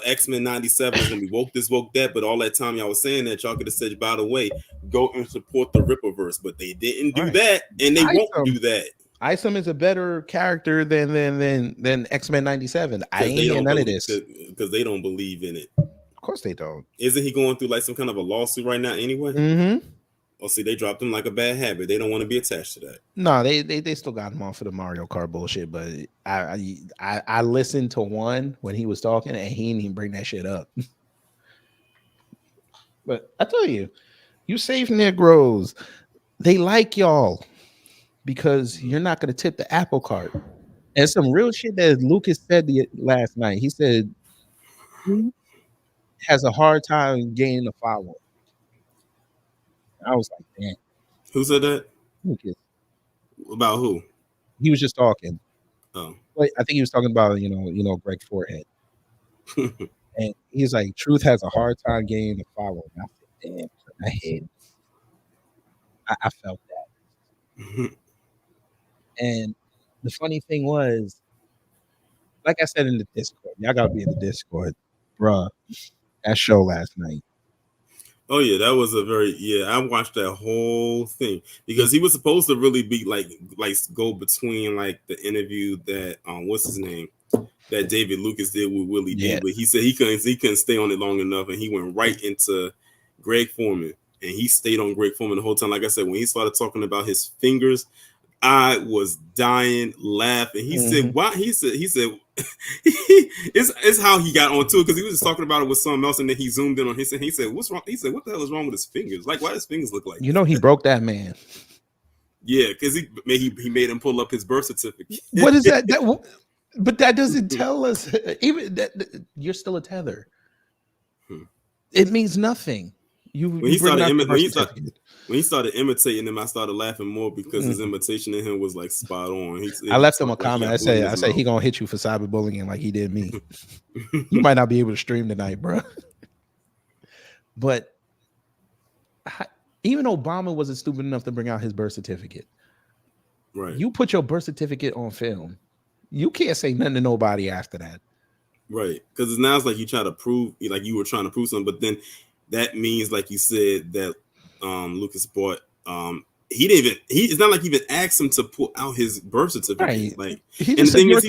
X-Men 97 is gonna be woke this, woke that, but all that time y'all was saying that, y'all could have said, by the way, go and support the Rippaverse, but they didn't do that, and they won't do that. Isom is a better character than X-Men 97. I ain't hear none of this because they don't believe in it. Of course they don't. Isn't he going through like some kind of a lawsuit right now anyway? Mm-hmm. Oh, see, they dropped him like a bad habit. They don't want to be attached to that. No, they still got him off of the Mario Kart bullshit. But I listened to one when he was talking, and he didn't even bring that shit up. But I tell you, you safe Negroes, they like y'all because you're not gonna tip the apple cart. And some real shit that Lucas said last night. He said he has a hard time gaining a following. I was like, damn. Who said that? Lucas. About who? He was just talking. Oh. But I think he was talking about, you know, Greg Forehead. And he's like, Truth has a hard time gaining a following. I said, damn, I hate it. I felt that. And the funny thing was, like I said in the Discord, y'all gotta be in the Discord, bruh. That show last night. Oh yeah, that was I watched that whole thing because he was supposed to really be like go between like the interview that what's his name that David Lucas did with Willie D, but he said he couldn't stay on it long enough, and he went right into Greg Foreman, and he stayed on Greg Foreman the whole time. Like I said, when he started talking about his fingers, I was dying laughing. He said, "Why?" He said, it's how he got on to it because he was just talking about it with someone else, and then he zoomed in on his. He said, "What's wrong?" He said, "What the hell is wrong with his fingers? Like, why does his fingers look like?" You know, he broke that man. Yeah, because he made him pull up his birth certificate. What is that? But that doesn't tell us even that you're still a tether. It means nothing. When he started imitating him, I started laughing more because his imitation of him was like spot on. I left him a comment. I said he gonna hit you for cyberbullying like he did me. You might not be able to stream tonight, bro. But even Obama wasn't stupid enough to bring out his birth certificate. Right. You put your birth certificate on film. You can't say nothing to nobody after that. Right. Because now it's like you try to prove, like you were trying to prove something, but then that means, like you said, that Lucas bought. It's not like he even asked him to pull out his birth certificate. Right. Like, and the thing is,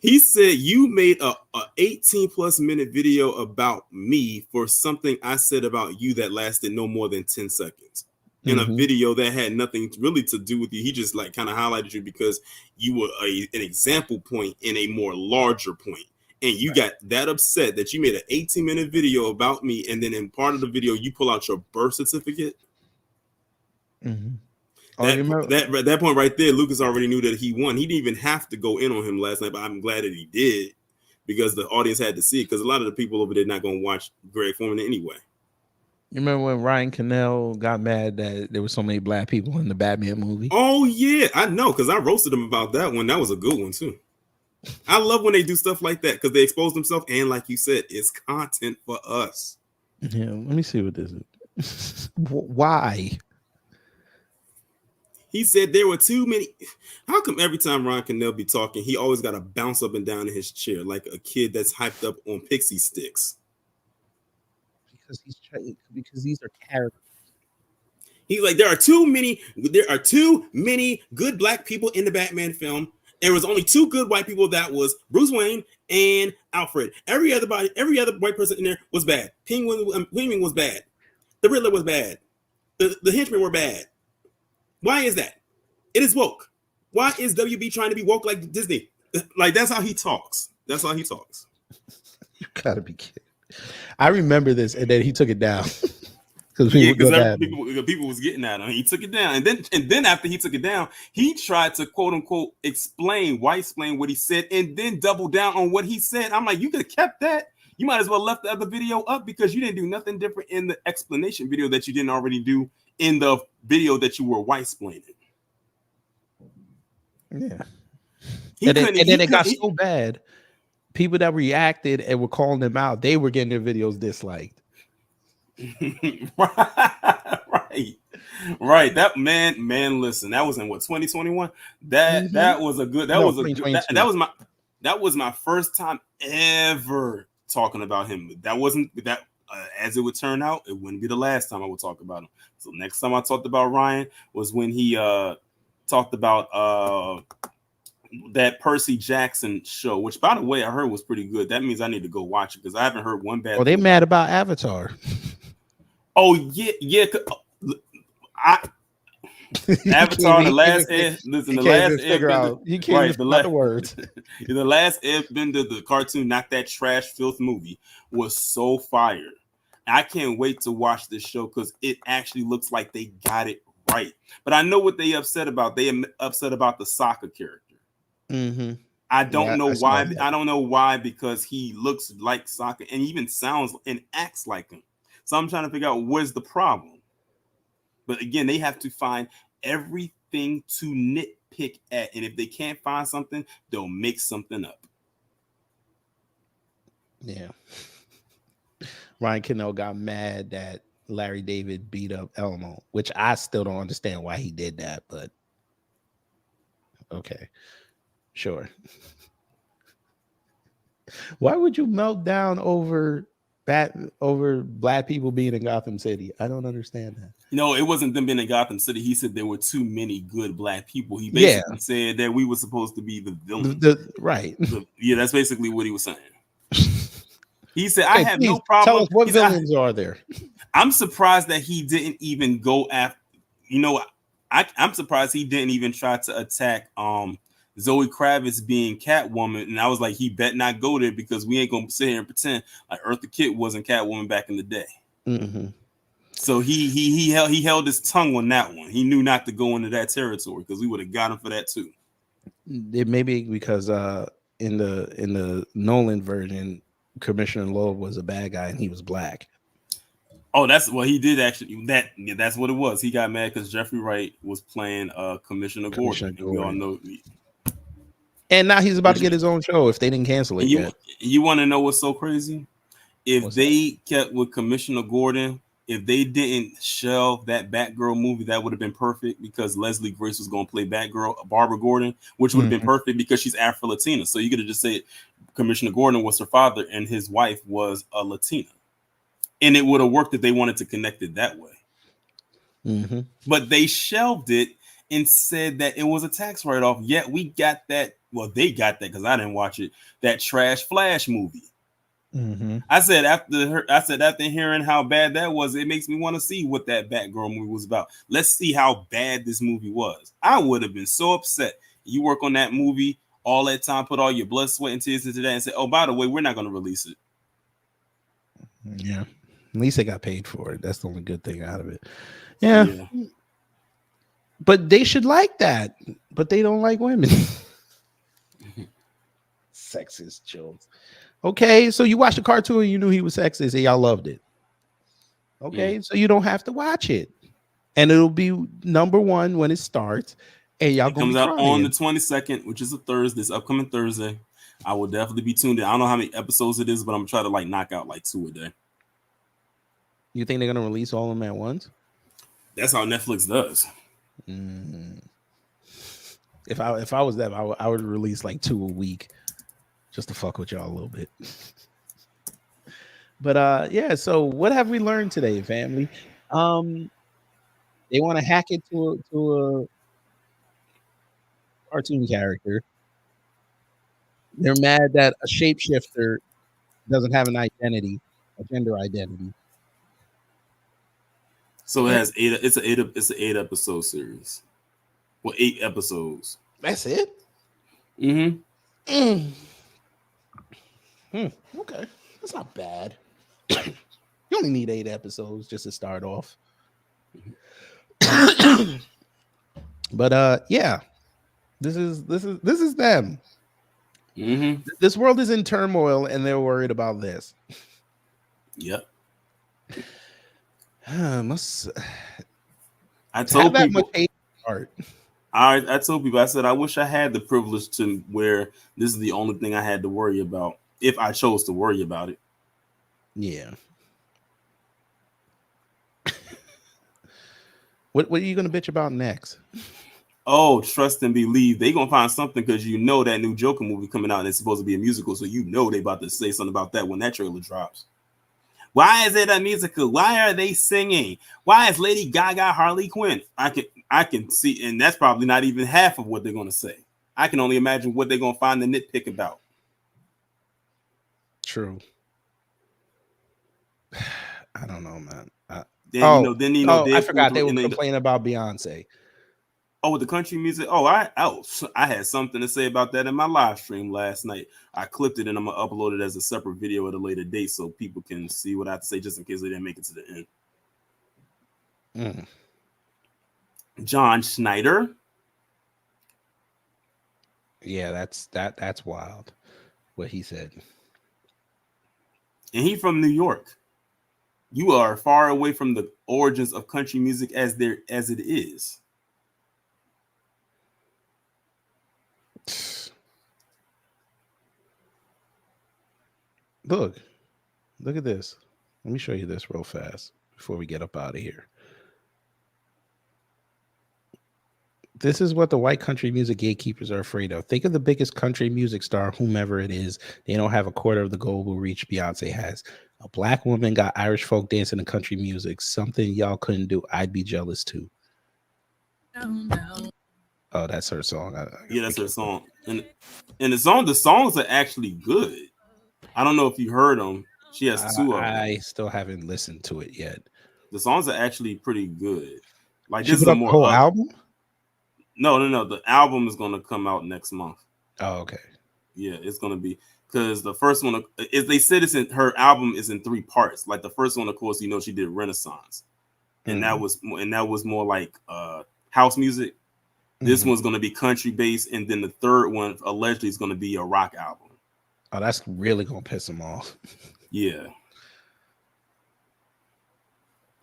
he said you made a 18+ minute video about me for something I said about you that lasted no more than 10 seconds. In a video that had nothing really to do with you. He just like kind of highlighted you because you were an example point in a more larger point. And you got that upset that you made an 18-minute video about me, and then in part of the video you pull out your birth certificate. At that point right there, Lucas already knew that he won. He didn't even have to go in on him last night, but I'm glad that he did because the audience had to see it. Because a lot of the people over there not going to watch Greg Foreman anyway. You remember when Ryan Cannell got mad that there were so many black people in the Batman movie? Oh yeah, I know, because I roasted him about that one. That was a good one too. I love when they do stuff like that because they expose themselves, and like you said, it's content for us. Yeah, let me see what this is. Why? He said there were too many. How come every time Ryan Cannell be talking, he always got to bounce up and down in his chair like a kid that's hyped up on pixie sticks? Because these are characters. He's like, there are too many good black people in the Batman film. There was only two good white people. That was Bruce Wayne and Alfred. Every other white person in there was bad. Penguin was bad. The Riddler was bad. The henchmen were bad. Why is that? It is woke. Why is WB trying to be woke like Disney? Like, that's how he talks. That's how he talks. You gotta be kidding. I remember this, and then he took it down because people was getting at him. He took it down, and then after he took it down, he tried to quote unquote explain what he said, and then double down on what he said. I'm like, you could have kept that. You might as well left the other video up because you didn't do nothing different in the explanation video that you didn't already do in the video that you were white-splaining. Yeah, and then it got so bad. People that reacted and were calling them out, they were getting their videos disliked. Right. That man, listen, that was in what, 2021? That was my first time ever talking about him. That wasn't that as it would turn out, it wouldn't be the last time I would talk about him. So next time I talked about Ryan was when he talked about that Percy Jackson show, which by the way I heard was pretty good. That means I need to go watch it because I haven't heard one bad. Oh, they mad about Avatar. Oh yeah. Avatar, the last You the can't last even figure Airbender, out. You can't even figure out the words. the last Airbender, the cartoon, not that trash filth movie, was so fire. I can't wait to watch this show because it actually looks like they got it right. But I know what they upset about. They upset about the Sokka character. Mm-hmm. I don't know why. that. I don't know why, because he looks like Sokka and even sounds and acts like him. So I'm trying to figure out where's the problem. But again, they have to find everything to nitpick at. And if they can't find something, they'll make something up. Yeah. Ryan Kennell got mad that Larry David beat up Elmo, which I still don't understand why he did that, but okay. Sure. Why would you melt down over black people being in Gotham City? I don't understand that. No, it wasn't them being in Gotham City. He said there were too many good black people. He basically said that we were supposed to be the villain. Right. Yeah, that's basically what he was saying. He said, Okay, I have please, no problem. Tell us what villains are there? I'm surprised that he didn't even go after, I'm surprised he didn't even try to attack Zoe Kravitz being Catwoman. And I was like, he bet not go there because we ain't gonna sit here and pretend like Eartha Kitt wasn't Catwoman back in the day. Mm-hmm. So he held his tongue on that one. He knew not to go into that territory because we would have got him for that too. It may be because in the Nolan version, Commissioner Love was a bad guy and he was black. Oh, that's what he did actually. That's what it was. He got mad because Jeffrey Wright was playing Commissioner Gordon. And we all know. And now he's about to get his own show if they didn't cancel it yet. You want to know what's so crazy? If they kept with Commissioner Gordon, if they didn't shelve that Batgirl movie, that would have been perfect because Leslie Grace was going to play Batgirl, Barbara Gordon, which would have been perfect because she's Afro-Latina. So you could have just said Commissioner Gordon was her father and his wife was a Latina. And it would have worked if they wanted to connect it that way. Mm-hmm. But they shelved it and said that it was a tax write-off. Yet we got that. Well, they got that because I didn't watch it. That trash Flash movie. Mm-hmm. I said after hearing how bad that was, it makes me want to see what that Batgirl movie was about. Let's see how bad this movie was. I would have been so upset. You work on that movie all that time, put all your blood, sweat, and tears into that, and say, "Oh, by the way, we're not going to release it." Yeah, at least they got paid for it. That's the only good thing out of it. Yeah. But they should like that. But they don't like women. Sexist jokes. Okay, so you watched the cartoon and you knew he was sexist and y'all loved it. Okay, so you don't have to watch it. And it'll be #1 when it starts. And y'all comes out on the 22nd, which is a Thursday, this upcoming Thursday. I will definitely be tuned in. I don't know how many episodes it is, but I'm gonna try to knock out 2 a day. You think they're gonna release all of them at once? That's how Netflix does. Mm-hmm. If I was them, I would release 2 a week. Just to fuck with y'all a little bit. But yeah, so what have we learned today, family? They want to hack it to a cartoon character. They're mad that a shapeshifter doesn't have an identity, a gender identity. So it has it's an 8 episode series. Well, 8 episodes. That's it? Mm-hmm. Okay, that's not bad. You only need 8 episodes just to start off. But yeah, this is them. Mm-hmm. This world is in turmoil, and they're worried about this. Yep. I told that people. Much hate art. I told people. I said I wish I had the privilege to where this is the only thing I had to worry about if I chose to worry about it. Yeah. What are you gonna bitch about next? Oh, trust and believe. They gonna find something because that new Joker movie coming out and it's supposed to be a musical, so they about to say something about that when that trailer drops. Why is it a musical? Why are they singing? Why is Lady Gaga Harley Quinn? I can see, and that's probably not even half of what they're gonna say. I can only imagine what they're gonna find the nitpick about. True. I don't know, man. Then I Deadpool forgot they 3, were and then complaining about Beyonce. with the country music. I had something to say about that in my live stream last night. I clipped it and I'm gonna upload it as a separate video at a later date so people can see what I have to say, just in case they didn't make it to the end. John Schneider. Yeah, that's wild what he said. And he from New York. You are far away from the origins of country music as it is. Look at this. Let me show you this real fast before we get up out of here. This is what the white country music gatekeepers are afraid of. Think of the biggest country music star, whomever it is. They don't have a quarter of the global reach Beyonce has. A black woman got Irish folk dancing and country music. Something y'all couldn't do. I'd be jealous too. Oh, that's her song. Yeah, that's her song. And the songs are actually good. I don't know if you heard them. She has 2 of them. I still haven't listened to it yet. The songs are actually pretty good. Like, She this put is up the whole album? No. The album is going to come out next month. Oh, okay. Yeah, it's going to be, because the first one is, they said her album is in 3 parts. Like, the first one, of course, she did Renaissance, and that was more like house music. This one's going to be country based, and then the third one allegedly is going to be a rock album. Oh, that's really going to piss him off. Yeah.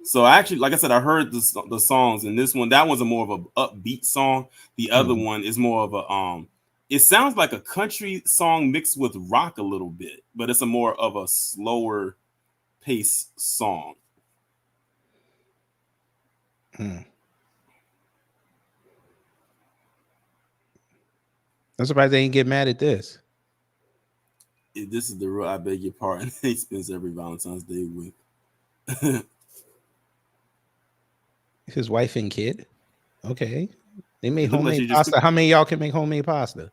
So actually, like I said, I heard the songs, and that one's more of a upbeat song. The other one is more of a it sounds like a country song mixed with rock a little bit, but it's a more of a slower pace song. I'm surprised they didn't get mad at this. This is the real I beg your pardon. He spends every Valentine's Day with his wife and kid. Okay. They made homemade like pasta. How many of y'all can make homemade pasta?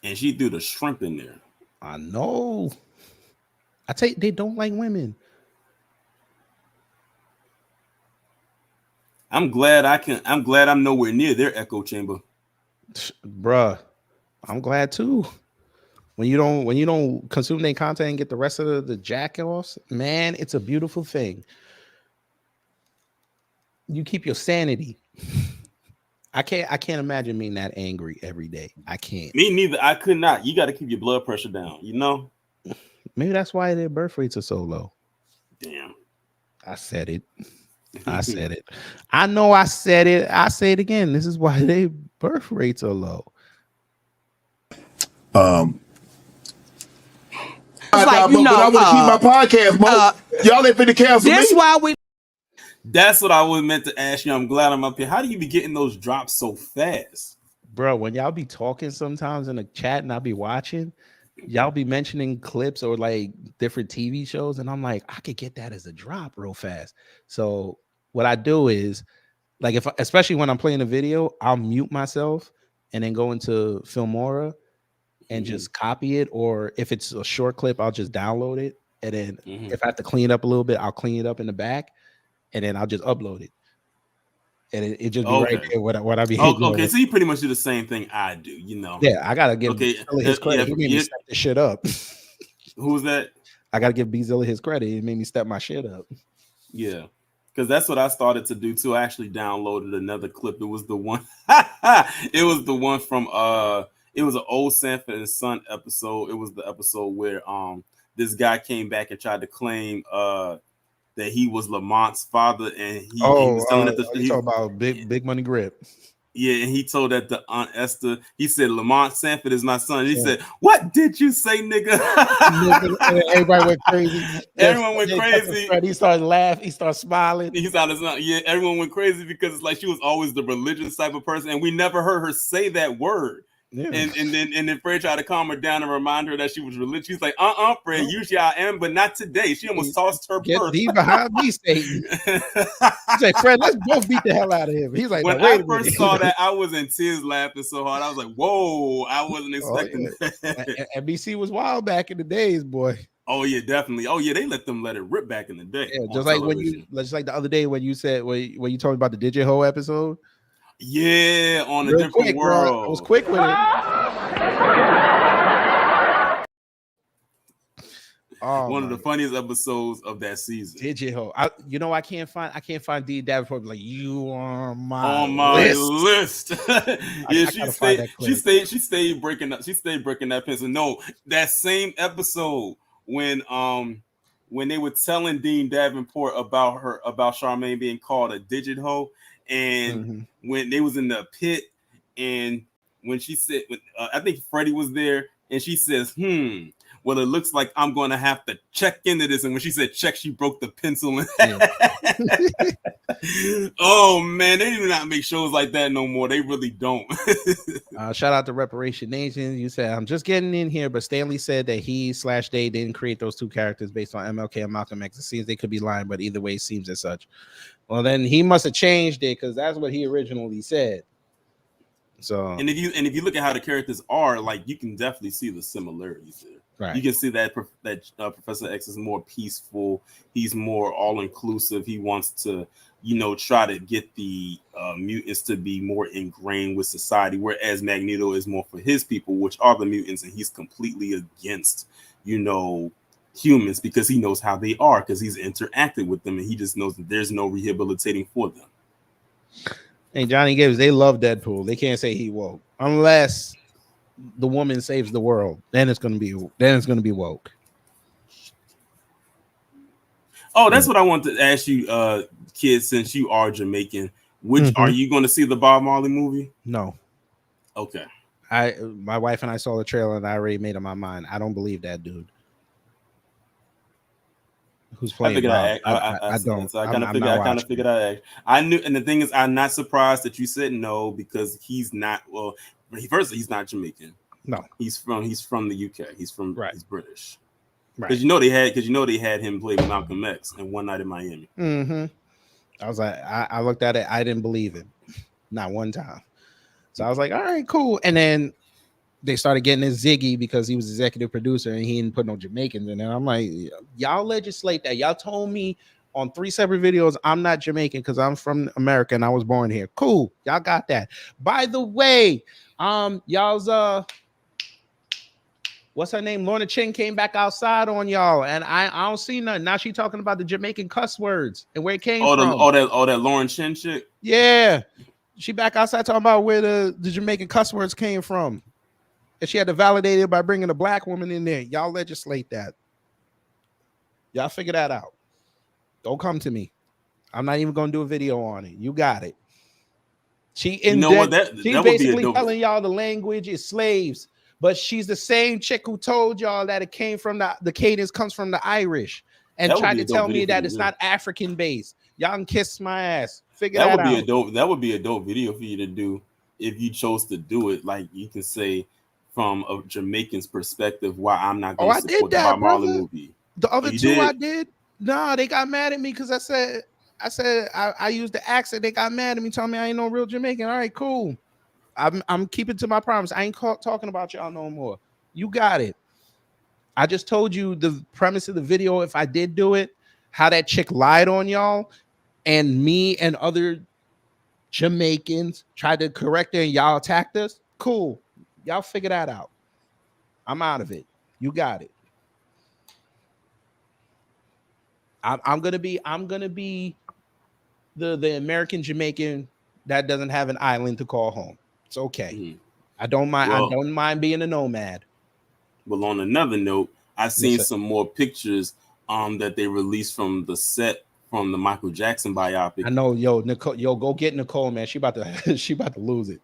And she threw the shrimp in there. I know. I tell you, they don't like women. I'm glad I'm nowhere near their echo chamber. Bruh, I'm glad too. When you don't consume their content and get the rest of the jack-offs, man, it's a beautiful thing. You keep your sanity. I can't imagine being that angry every day. I can't. Me neither. I could not. You got to keep your blood pressure down, Maybe that's why their birth rates are so low. Damn. I said it. I know I said it. I say it again. This is why their birth rates are low. But I want to keep my podcast, Mo. Y'all ain't finna cancel me. Why we. That's what I was meant to ask you. I'm glad I'm up here. How do you be getting those drops so fast? Bro, when y'all be talking sometimes in the chat and I'll be watching, y'all be mentioning clips or like different TV shows, and I'm like, I could get that as a drop real fast. So what I do is, like, especially when I'm playing a video, I'll mute myself and then go into Filmora and just copy it. Or if it's a short clip, I'll just download it. And then if I have to clean it up a little bit, I'll clean it up in the back, and then I'll just upload it. And it just be right there what I be hitting. Okay, so you pretty much do the same thing I do, Yeah, I gotta give Bezilla his credit. He made me step this shit up. Who's that? I gotta give Bezilla his credit. He made me step my shit up. Yeah, because that's what I started to do too. I actually downloaded another clip. It was the one. It was the one from it was an old Sanford and Son episode. It was the episode where this guy came back and tried to claim that he was Lamont's father, and he was telling that you talking about big money grip. Yeah, and he told that to Aunt Esther. He said, Lamont Sanford is my son. He said, what did you say, nigga? Everybody went crazy. Everyone went crazy. He started laughing. He started smiling. Everyone went crazy because it's like she was always the religious type of person, and we never heard her say that word. Yeah. And then Fred tried to calm her down and remind her that she was religious. She's like, Fred, usually I am, but not today. She almost tossed her purse. Get thee behind me, Satan. He's like, Fred, let's both beat the hell out of him. He's like, when I first saw that, I was in tears laughing so hard. I was like, whoa, I wasn't expecting that. NBC was wild back in the days, boy. Oh yeah, definitely. Oh yeah, they let it rip back in the day. Yeah, On just like television. just like the other day when you said when you told me about the Digit Ho episode. Yeah, on a Real different quick, bro. I was world. quick with it. Oh, One of the my funniest episodes of that season. Digit Ho. I can't find D Davenport like you are On my my list. list. Yeah, I gotta find that clip. she stayed breaking that pencil. No, that same episode when they were telling Dean Davenport about Charmaine being called a digit hoe, and when they was in the pit, and when she said I think Freddie was there, and she says, well, it looks like I'm going to have to check into this. And when she said check, she broke the pencil. Oh, man, they do not make shows like that no more. They really don't. Shout out to Reparation Nation. You said, I'm just getting in here, but Stanley said that he/they didn't create those two characters based on MLK and Malcolm X. It seems they could be lying, but either way, it seems as such. Well, then he must have changed it because that's what he originally said. So, and if you look at how the characters are, like, you can definitely see the similarities there. Right. You can see that Professor X is more peaceful. He's more all inclusive. He wants to, try to get the mutants to be more ingrained with society, whereas Magneto is more for his people, which are the mutants, and he's completely against, humans because he knows how they are because he's interacted with them, and he just knows that there's no rehabilitating for them. Hey, Johnny Gibbs, they love Deadpool. They can't say he woke unless the woman saves the world. Then it's gonna be woke. Oh, that's what I want to ask you, kids. Since you are Jamaican, are you going to see the Bob Marley movie? No. Okay. My wife and I saw the trailer, and I already made up my mind. I don't believe that dude. Who's playing? I don't. So I kind of figured out. I knew, and the thing is, I'm not surprised that you said no because he's not. Well, first, he's not Jamaican. No, he's from the UK. He's British. Right. Because they had him play Malcolm X in One Night in Miami. I was like, I looked at it. I didn't believe it, not one time. So I was like, all right, cool. And then they started getting his Ziggy because he was executive producer and he didn't put no Jamaicans in there. I'm like, y'all legislate that. Y'all told me on 3 separate videos I'm not Jamaican because I'm from America and I was born here. Cool, y'all got that. By the way, y'all's what's her name? Lorna Chin came back outside on y'all, and I don't see nothing. Now she talking about the Jamaican cuss words and where it came from. That Lauren Chin chick. Yeah, she back outside talking about where the Jamaican cuss words came from. And she had to validate it by bringing a black woman in there. Y'all legislate that. Y'all figure that out. Don't come to me. I'm not even going to do a video on it. You got it. She's basically telling y'all the language is slaves, but she's the same chick who told y'all that it came from the cadence comes from the Irish and tried to tell me that it's not African based. Y'all can kiss my ass. Figure that out. That would be a dope video for you to do if you chose to do it. Like, you can say, from a Jamaican's perspective, why I'm not going to support the Bob Marley movie. The other two I did. No, they got mad at me because I said I used the accent. They got mad at me, telling me I ain't no real Jamaican. All right, cool. I'm keeping to my promise. I ain't talking about y'all no more. You got it. I just told you the premise of the video. If I did do it, how that chick lied on y'all, and me and other Jamaicans tried to correct her, and y'all attacked us. Cool. Y'all figure that out. I'm out of it. You got it. I'm gonna be the American Jamaican that doesn't have an island to call home. It's okay. I don't mind. I don't mind being a nomad. Well, on another note, I've seen some more pictures that they released from the set from the Michael Jackson biopic. I know, Nicole, go get Nicole, man. She about to lose it.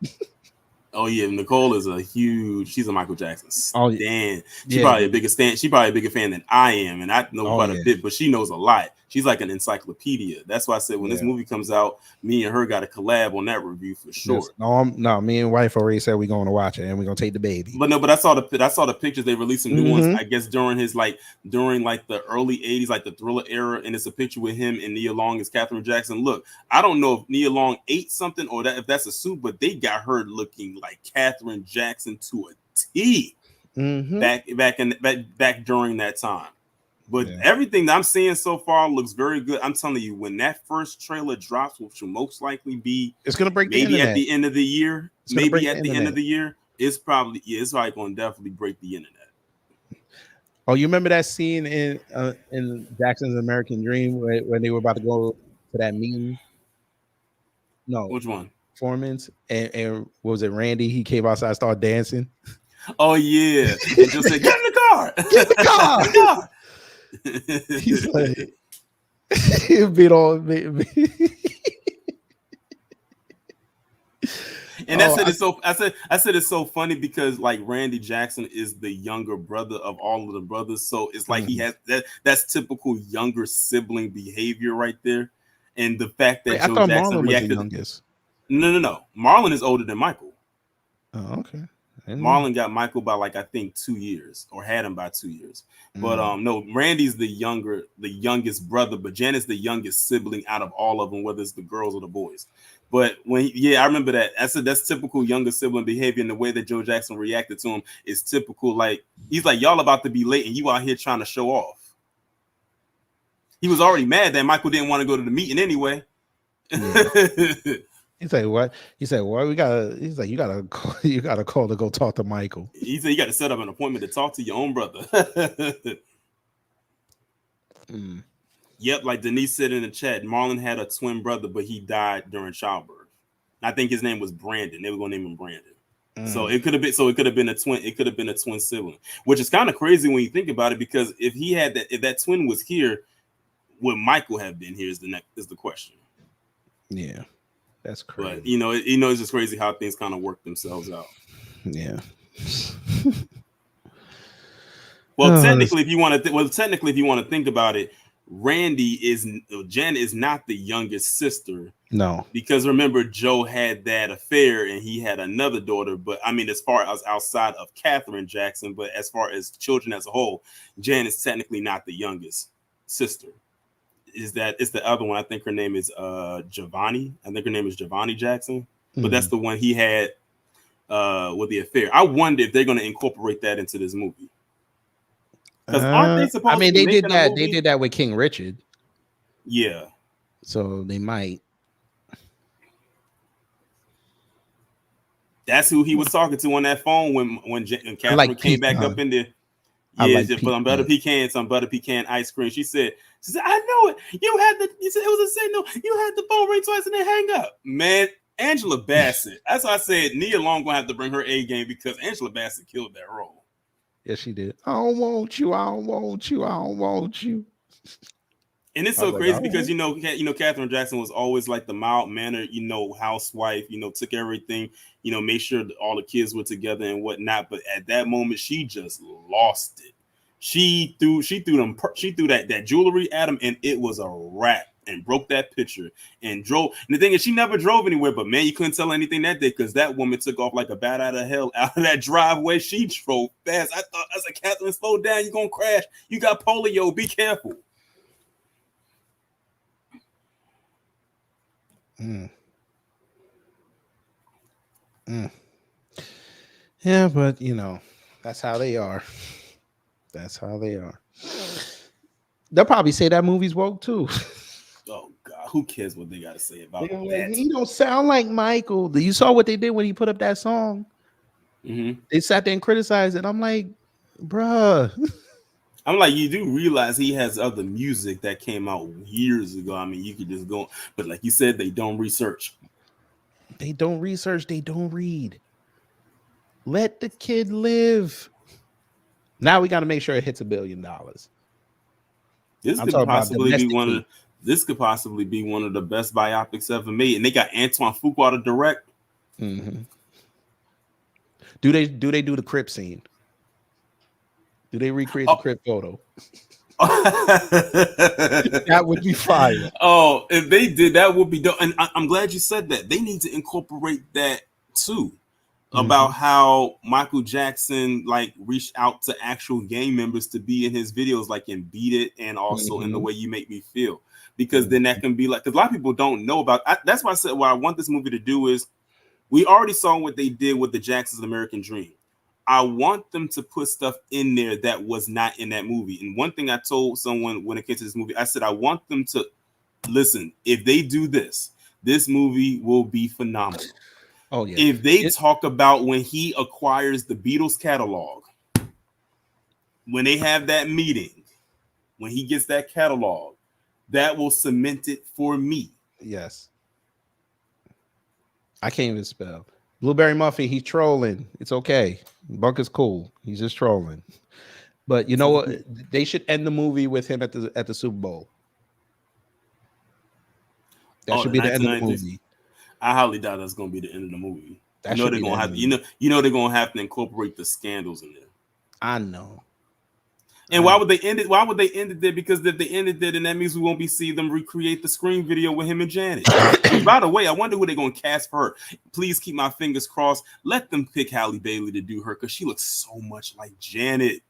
Oh yeah, Nicole is she's a Michael Jackson stan. Oh, She's probably a bigger fan. She's probably a bigger fan than I am, and I know quite a bit, but she knows a lot. She's like an encyclopedia. That's why I said when this movie comes out, me and her got a collab on that review for sure. Yes. No, me and wife already said we're going to watch it and we're gonna take the baby. But I saw the pictures. They released some new ones, I guess during the early 80s, like the Thriller era, and it's a picture with him and Nia Long as Catherine Jackson. Look, I don't know if Nia Long ate something or if that's a suit, but they got her looking like Catherine Jackson to a T back during that time. But everything that I'm seeing so far looks very good. I'm telling you, when that first trailer drops, which will most likely be it's gonna break maybe the internet. at the end of the year, It's gonna break maybe at the the end internet. of the year, it's probably going to definitely break the internet. Oh, you remember that scene in Jackson's American Dream when they were about to go to that meeting? No, Which one? Foreman's and what was it? Randy? He came outside, started dancing. Oh yeah, and just said, "Get in the car! Get in the car!" Get in the car! He's like, he beat all. And that's it. It's so I said it's so funny because like Randy Jackson is the younger brother of all of the brothers, so it's like he has that's typical younger sibling behavior right there. And the fact that Joe Jackson Marlon reacted, was the youngest. No. Marlon is older than Michael. Oh, okay. Marlon got Michael by like I think 2 years, or had him by 2 years. But no, Randy's the youngest brother, but Janet's the youngest sibling out of all of them, whether it's the girls or the boys. But I remember that. I said that's typical younger sibling behavior, and the way that Joe Jackson reacted to him is typical. Like he's like, y'all about to be late, and you out here trying to show off. He was already mad that Michael didn't want to go to the meeting anyway. Yeah. He's like, what? He said, well, he's like, you gotta call to go talk to Michael. He said you got to set up an appointment to talk to your own brother. Yep, like Denise said in the chat, Marlon had a twin brother, but he died during childbirth. I think his name was Brandon. They were gonna name him Brandon. So it could have been a twin. It could have been a twin sibling, which is kind of crazy when you think about it. Because if that twin was here, would Michael have been here? Is the question. Yeah, that's crazy. But it's just crazy how things kind of work themselves out. Yeah. Well, technically, if you want to think about it, Jen is not the youngest sister. No, because remember, Joe had that affair and he had another daughter. But I mean, as far as outside of Catherine Jackson, but as far as children as a whole, Jen is technically not the youngest sister. It's the other one. I think her name is Giovanni. I think her name is Giovanni Jackson. But that's the one he had with the affair. I wonder if they're going to incorporate that into this movie. Because aren't they supposed? I mean, they did that. They did that with King Richard. Yeah. So they might. That's who he was talking to on that phone when Catherine came back up in there. Yeah, just some butter pecan ice cream. She said, I know it. You said it was a signal. You had the phone ring twice and then hang up. Man, Angela Bassett. That's why I said Nia Long gonna have to bring her A game because Angela Bassett killed that role. Yes, she did. I don't want you. I don't want you. I don't want you. And it's so crazy because Catherine Jackson was always like the mild mannered, housewife. Took everything, made sure that all the kids were together and whatnot. But at that moment, she just lost it. She threw that jewelry at him, and it was a wrap. And broke that picture and drove. And the thing is, she never drove anywhere, but man, you couldn't tell anything that day because that woman took off like a bat out of hell out of that driveway. She drove fast. I said, Catherine, slow down. You're going to crash. You got polio. Be careful. Yeah, but that's how they are. That's how they are. They'll probably say that movie's woke too. Oh God, who cares what they got to say about that? He don't sound like Michael. You saw what they did when he put up that song. They sat there and criticized it. I'm like, bruh. I'm like, you do realize he has other music that came out years ago. I mean, you could just go, but like you said, they don't research. They don't research. They don't read. Let the kid live. Now we got to make sure it hits $1 billion. This could possibly be one of the best biopics ever made, and they got Antoine Fuqua to direct. Do they do the Crip scene? Do they recreate the Crip photo? That would be fire. Oh, if they did, that would be dope. And I'm glad you said that. They need to incorporate that too. About how Michael Jackson reached out to actual gang members to be in his videos, like in Beat It and also in The Way You Make Me Feel, because then that can be because a lot of people don't know about. That's why I said what I want this movie to do is we already saw what they did with the Jackson's American Dream. I want them to put stuff in there that was not in that movie. And one thing I told someone when it came to this movie, I said, I want them to listen. If they do this, this movie will be phenomenal. Oh yeah. If they talk about when he acquires the Beatles catalog, when they have that meeting, when he gets that catalog, that will cement it for me. Yes. I can't even spell. Blueberry Muffin, he's trolling. It's okay. Buck is cool. He's just trolling. But you know what? They should end the movie with him at the Super Bowl. That should be the end of the movie. I highly doubt that's going to be the end of the movie. That they're going to have. You know they're going to have to incorporate the scandals in there. I know. And why would they end it? Why would they end it there? Because if they ended it, then that means we won't be seeing them recreate the Scream video with him and Janet. By the way, I wonder who they're going to cast for her. Please keep my fingers crossed. Let them pick Halle Bailey to do her because she looks so much like Janet.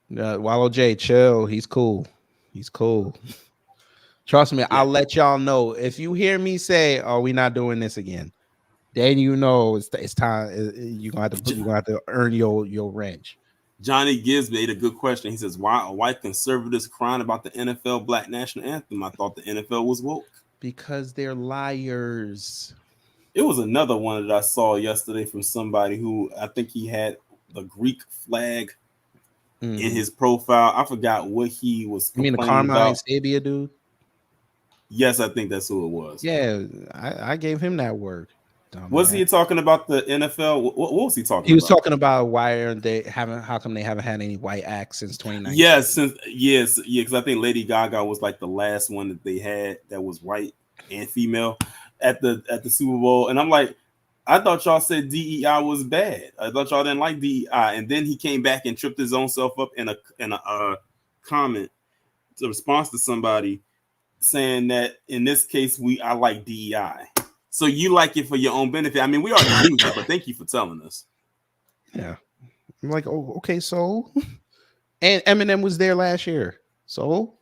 Wallow J, chill. He's cool. He's cool. Trust me, I'll let y'all know if you hear me say, "Oh, we're not doing this again." Then you know it's time. You're gonna have to earn your wrench. Johnny Gibbs made a good question. He says, "Why are white conservatives crying about the NFL Black National Anthem? I thought the NFL was woke." Because they're liars. It was another one that I saw yesterday from somebody who I think he had the Greek flag in his profile. I forgot what he was. You mean the Carmine Sabia dude? Yes, I think that's who it was. Yeah, I gave him that word. Was he talking about the NFL? What was he talking about? He was talking about why aren't they having? How come they haven't had any white acts since 2019? Yes, because I think Lady Gaga was like the last one that they had that was white and female at the Super Bowl, and I'm like, I thought y'all said DEI was bad. I thought y'all didn't like DEI, and then he came back and tripped his own self up in a comment, a response to somebody saying that in this case I like DEI. So you like it for your own benefit. I mean, we already knew that, but thank you for telling us. Yeah. I'm like, oh, okay, so and Eminem was there last year. So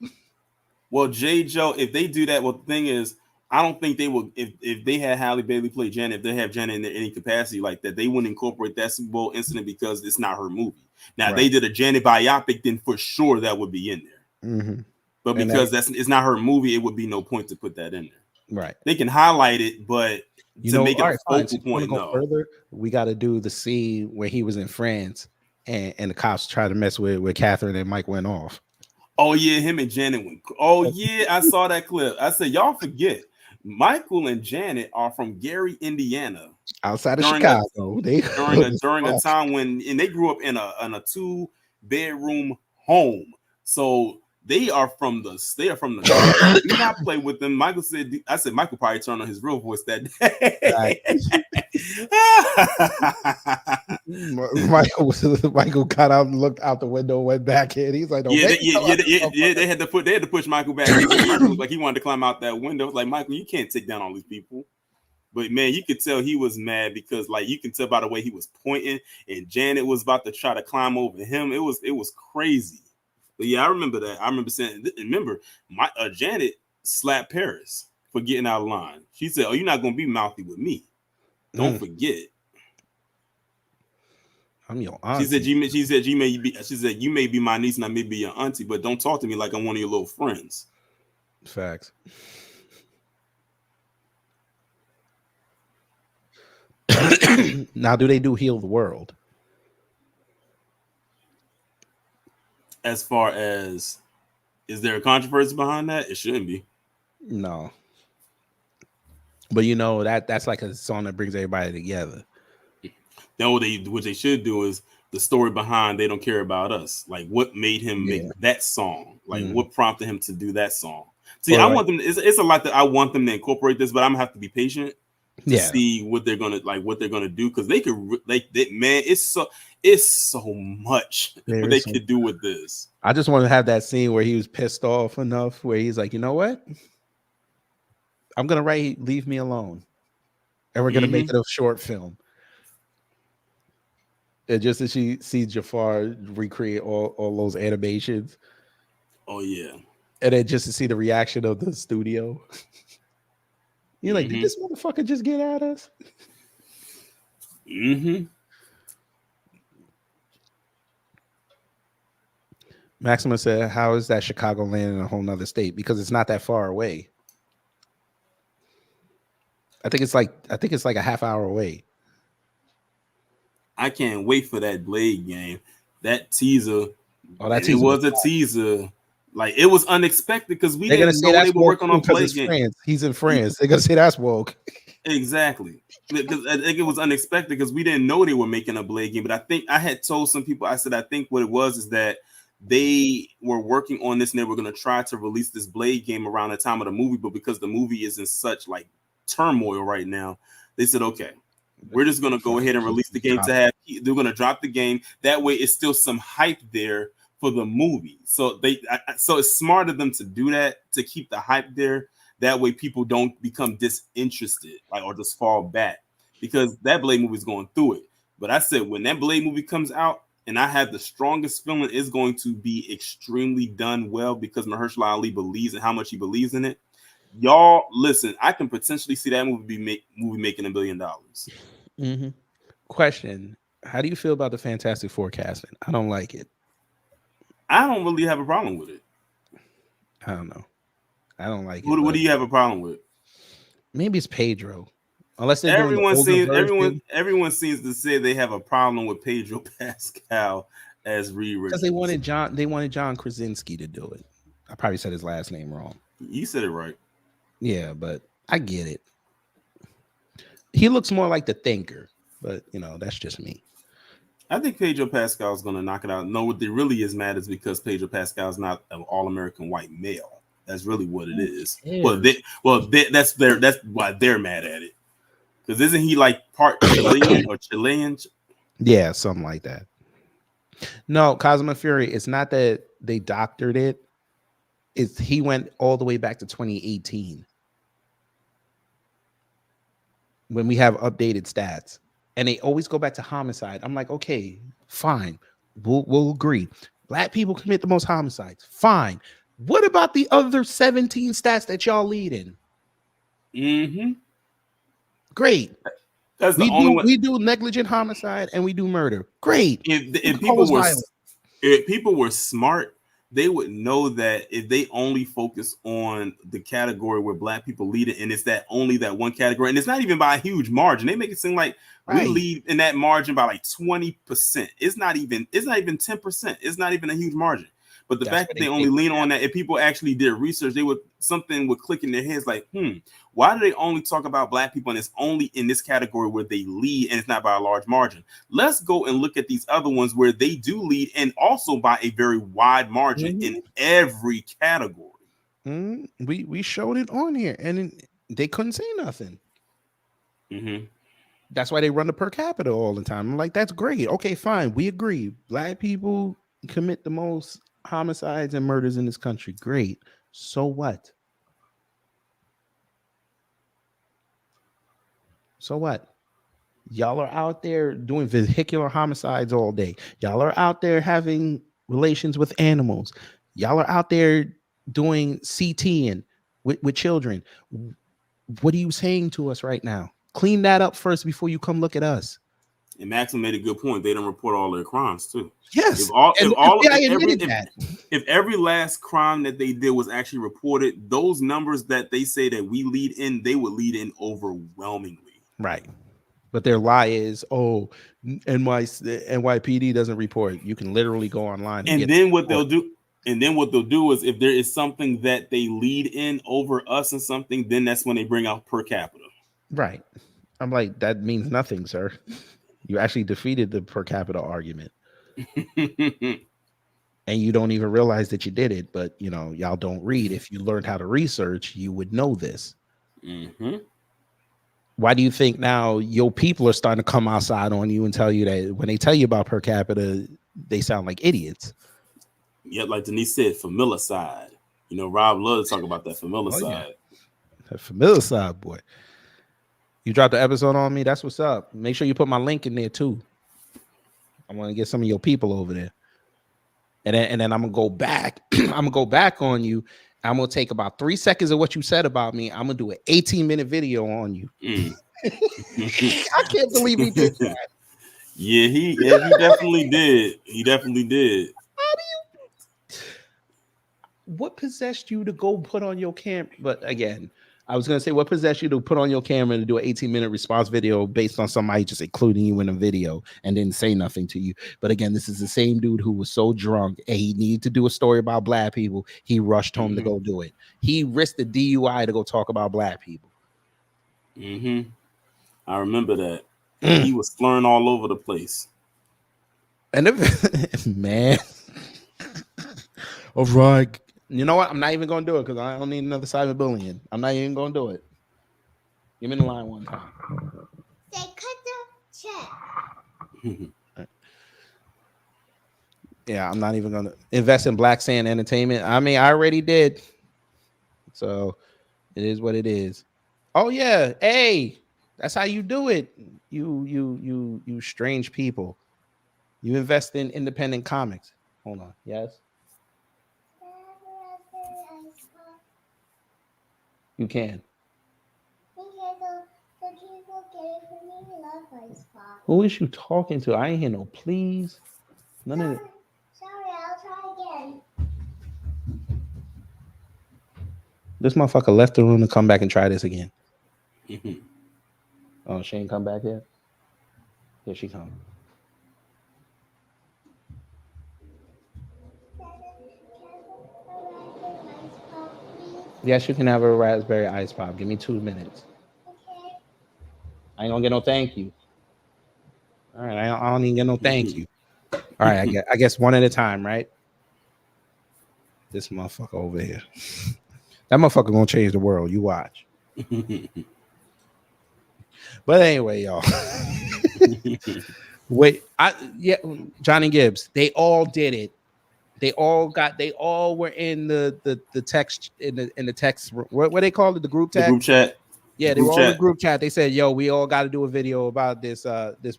well, J. Joe, if they do that, well, the thing is, I don't think they will if they had Halle Bailey play Janet, if they have Janet in any capacity like that, they wouldn't incorporate that Super Bowl incident because it's not her movie. Now, if they did a Janet biopic, then for sure that would be in there. But because it's not her movie, it would be no point to put that in there. Right. They can highlight it, but to make it a focal point, no. Further, we got to do the scene where he was in France and the cops tried to mess with Catherine and Mike went off. Oh, yeah, him and Janet went. Oh, yeah, I saw that clip. I said, y'all forget, Michael and Janet are from Gary, Indiana. Outside of Chicago. During a time when they grew up in a 2-bedroom home. So they are from the do not play with them. Michael said, I said Michael probably turned on his real voice that day. Michael got out and looked out the window, went back in. He's like, they had to push Michael back. Michael was like he wanted to climb out that window. It was like, Michael, you can't take down all these people. But man, you could tell he was mad because like you can tell by the way he was pointing, and Janet was about to try to climb over him. It was crazy. But yeah, I remember that. I remember saying, my Janet slapped Paris for getting out of line. She said, "Oh, you're not gonna be mouthy with me. Don't forget." I'm your auntie. She said you may be my niece and I may be your auntie, but don't talk to me like I'm one of your little friends. Facts. Now, do they do Heal the World? As far as, is there a controversy behind that? It shouldn't be. No. But you know, that's like a song that brings everybody together. Now, what they should do is the story behind They Don't Care About Us. Like, what made him make that song? Like, what prompted him to do that song? See, I want them. It's a lot that I want them to incorporate this, but I'm gonna have to be patient to see what they're gonna do because they could man, it's so much what they could do with this. I just want to have that scene where he was pissed off enough where he's like, you know what? I'm gonna write Leave Me Alone. And we're gonna make it a short film. And just as she sees Jafar recreate all those animations. Oh yeah. And then just to see the reaction of the studio. You're like, did this motherfucker just get at us? Maxima said, how is that Chicago land in a whole nother state? Because it's not that far away. I think it's like a half hour away. I can't wait for that Blade game. That teaser. Oh, that teaser was a teaser. Like, it was unexpected because we didn't know they were working on Blade game. France. He's in France. They're gonna say that's woke. Exactly. Because I think it was unexpected because we didn't know they were making a Blade game. But I think I had told some people, I said, I think what it was is that they were working on this and they were going to try to release this Blade game around the time of the movie. But because the movie is in such like turmoil right now, they said, okay, we're just going to go ahead and release the game they're going to drop the game. That way it's still some hype there for the movie. So so it's smart of them to do that, to keep the hype there. That way people don't become disinterested or just fall back, because that Blade movie is going through it. But I said, when that Blade movie comes out, and I have the strongest feeling it's going to be extremely done well because Mahershala Ali believes in how much he believes in it. Y'all, listen, I can potentially see that movie making $1 billion. Question: how do you feel about the Fantastic Four casting? I don't like it. I don't really have a problem with it. I don't know. I don't like it. What do you have a problem with? Maybe it's Pedro. Unless everyone seems to say they have a problem with Pedro Pascal as Reed Richards. Because they wanted John Krasinski to do it. I probably said his last name wrong. You said it right. Yeah, but I get it. He looks more like the Thinker, but that's just me. I think Pedro Pascal is going to knock it out. No, what really is mad is because Pedro Pascal is not an all-American white male. That's really what it is. That's why they're mad at it. Because isn't he like part Chilean or Chilean? Yeah, something like that. No, Cosmo Fury, it's not that they doctored it. He went all the way back to 2018 when we have updated stats. And they always go back to homicide. I'm like, okay, fine. We'll agree. Black people commit the most homicides. Fine. What about the other 17 stats that y'all lead in? Great. That's we do negligent homicide and we do murder. Great. If people were smart, they would know that if they only focus on the category where Black people lead it, and it's only that one category, and it's not even by a huge margin. They make it seem like we lead in that margin by like 20%. It's not even 10%. It's not even a huge margin. But the fact that they only lean on that, if people actually did research, something would click in their heads like, why do they only talk about Black people and it's only in this category where they lead and it's not by a large margin? Let's go and look at these other ones where they do lead and also by a very wide margin in every category. We showed it on here and they couldn't say nothing. That's why they run the per capita all the time. I'm like, that's great. Okay, fine. We agree. Black people commit the most homicides and murders in this country. Great. So what? Y'all are out there doing vehicular homicides all day. Y'all are out there having relations with animals. Y'all are out there doing CTing with children. What are you saying to us right now? Clean that up first before you come look at us. And Maxim made a good point. They don't report all their crimes too. Yes. If every last crime that they did was actually reported, those numbers that they say that we lead in, they would lead in overwhelmingly. Right. But their lie is, NYPD doesn't report. You can literally go online. And then what they'll do is if there is something that they lead in over us and something, then that's when they bring out per capita. Right. I'm like, that means nothing, sir. You actually defeated the per capita argument. And you don't even realize that you did it. But, y'all don't read. If you learned how to research, you would know this. Why do you think now your people are starting to come outside on you and tell you that when they tell you about per capita, they sound like idiots? Yeah, like Denise said, familicide. Rob loves to talk about that familicide. Yeah. That familicide, boy. You dropped the episode on me. That's what's up. Make sure you put my link in there too. I want to get some of your people over there. And then I'm gonna go back. I'm gonna go back on you I'm gonna take about 3 seconds of what you said about me. I'm gonna do an 18-minute video on you. I can't believe he did that. Yeah, he definitely did. He definitely did. What possessed you to go put on your camera? But again, I was gonna say, what possessed you to put on your camera to do an 18-minute response video based on somebody just including you in a video and didn't say nothing to you? But again, this is the same dude who was so drunk and he needed to do a story about black people. He rushed home to go do it. He risked the DUI to go talk about black people. I remember that. He was slurring all over the place. And man, all right. You know what? I'm not even gonna do it because I don't need another cyberbullying. I'm not even gonna do it. Give me the line one time. Say cut the check. Yeah, I'm not even gonna invest in Black Sand Entertainment. I mean, I already did. So it is what it is. Oh yeah, hey, that's how you do it. You strange people. You invest in independent comics. Hold on. Yes. You can. Who is you talking to? I ain't hear no please. None of it. Sorry, I'll try again. This motherfucker left the room to come back and try this again. Oh, she ain't come back yet? Here she come. Yes, you can have a raspberry ice pop. Give me 2 minutes. Okay. I ain't gonna get no thank you. All right, I don't even get no thank you. All right, I guess one at a time, right? This motherfucker over here. That motherfucker gonna change the world. You watch. But anyway, y'all. Wait, Johnny Gibbs. They all did it. They all were in the text in the text. What they call it? The group chat. The group chat. Yeah, they were all in the group chat. They said, "Yo, we all got to do a video about this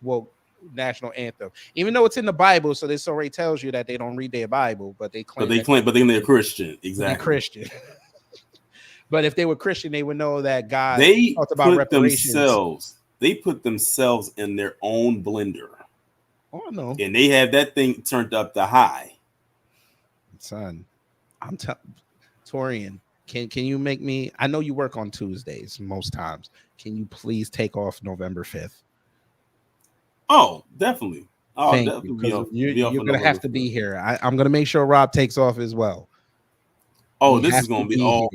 woke national anthem." Even though it's in the Bible, so this already tells you that they don't read their Bible, but they claim. But they're Christian. Exactly. They're Christian. But if they were Christian, they would know that God they talked about reparations. They put themselves in their own blender. Oh no! And they have that thing turned up to high. Son, I'm Torian. Can you make me? I know you work on Tuesdays most times. Can you please take off November 5th? Oh, definitely. Oh, Thank you. You're gonna have to be here. I'm gonna make sure Rob takes off as well. Oh, this is gonna be all.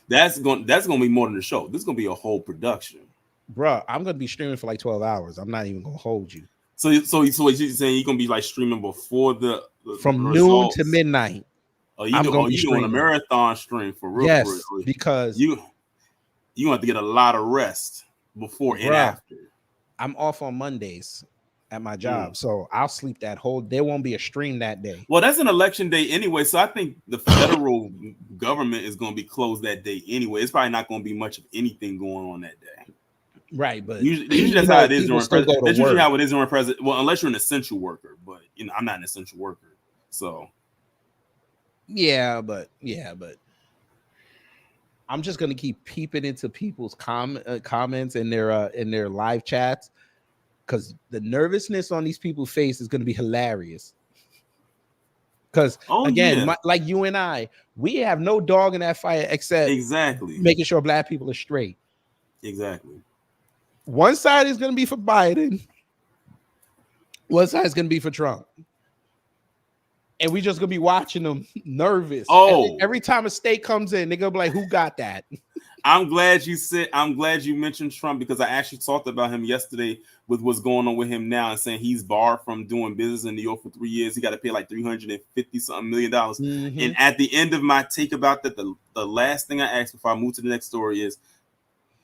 That's going to be more than a show. This is gonna be a whole production, bro. I'm gonna be streaming for like 12 hours. I'm not even gonna hold you. So what you're saying? You're gonna be like streaming before the from results. Noon to midnight. Oh, you doing a marathon stream for real? Yes, for real. Because you have to get a lot of rest before and after. I'm off on Mondays at my job, so I'll sleep that whole. There won't be a stream that day. Well, that's an election day anyway, so I think the federal government is going to be closed that day anyway. It's probably not going to be much of anything going on that day. Right, but usually that's how it is during president. That's usually how it is during president. Well, unless you're an essential worker, but I'm not an essential worker, so. Yeah, but I'm just gonna keep peeping into people's comments in their live chats, because the nervousness on these people's face is gonna be hilarious. Because like you and I, we have no dog in that fight except making sure black people are straight. Exactly. One side is gonna be for Biden. One side is gonna be for Trump. And we just gonna be watching them nervous. Oh, every time a state comes in, they're gonna be like, "Who got that?" I'm glad you mentioned Trump, because I actually talked about him yesterday with what's going on with him now, and saying he's barred from doing business in New York for 3 years. He got to pay like $350-something million. And at the end of my take about that, the last thing I asked before I move to the next story is,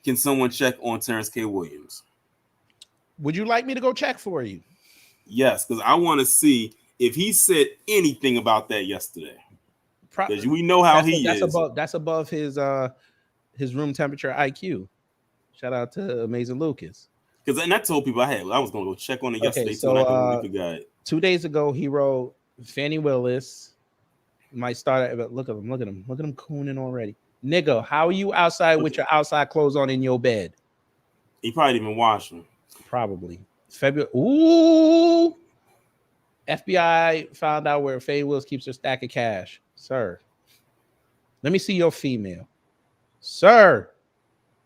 can someone check on Terrence K. Williams? Would you like me to go check for you? Yes, because I want to see if he said anything about that yesterday. Because we know how he is. That's above his room temperature IQ. Shout out to Amazing Lucas. Because I told people I was going to go check on it yesterday too, and I completely forgot it. 2 days ago, he wrote Fannie Willis, Might start. But look at him. Look at him. Look at him cooning already. Nigga, how are you outside with your outside clothes on in your bed? He probably didn't even wash them. Probably. February. Ooh. FBI found out where Faye Wills keeps her stack of cash. Sir. Let me see your female. Sir.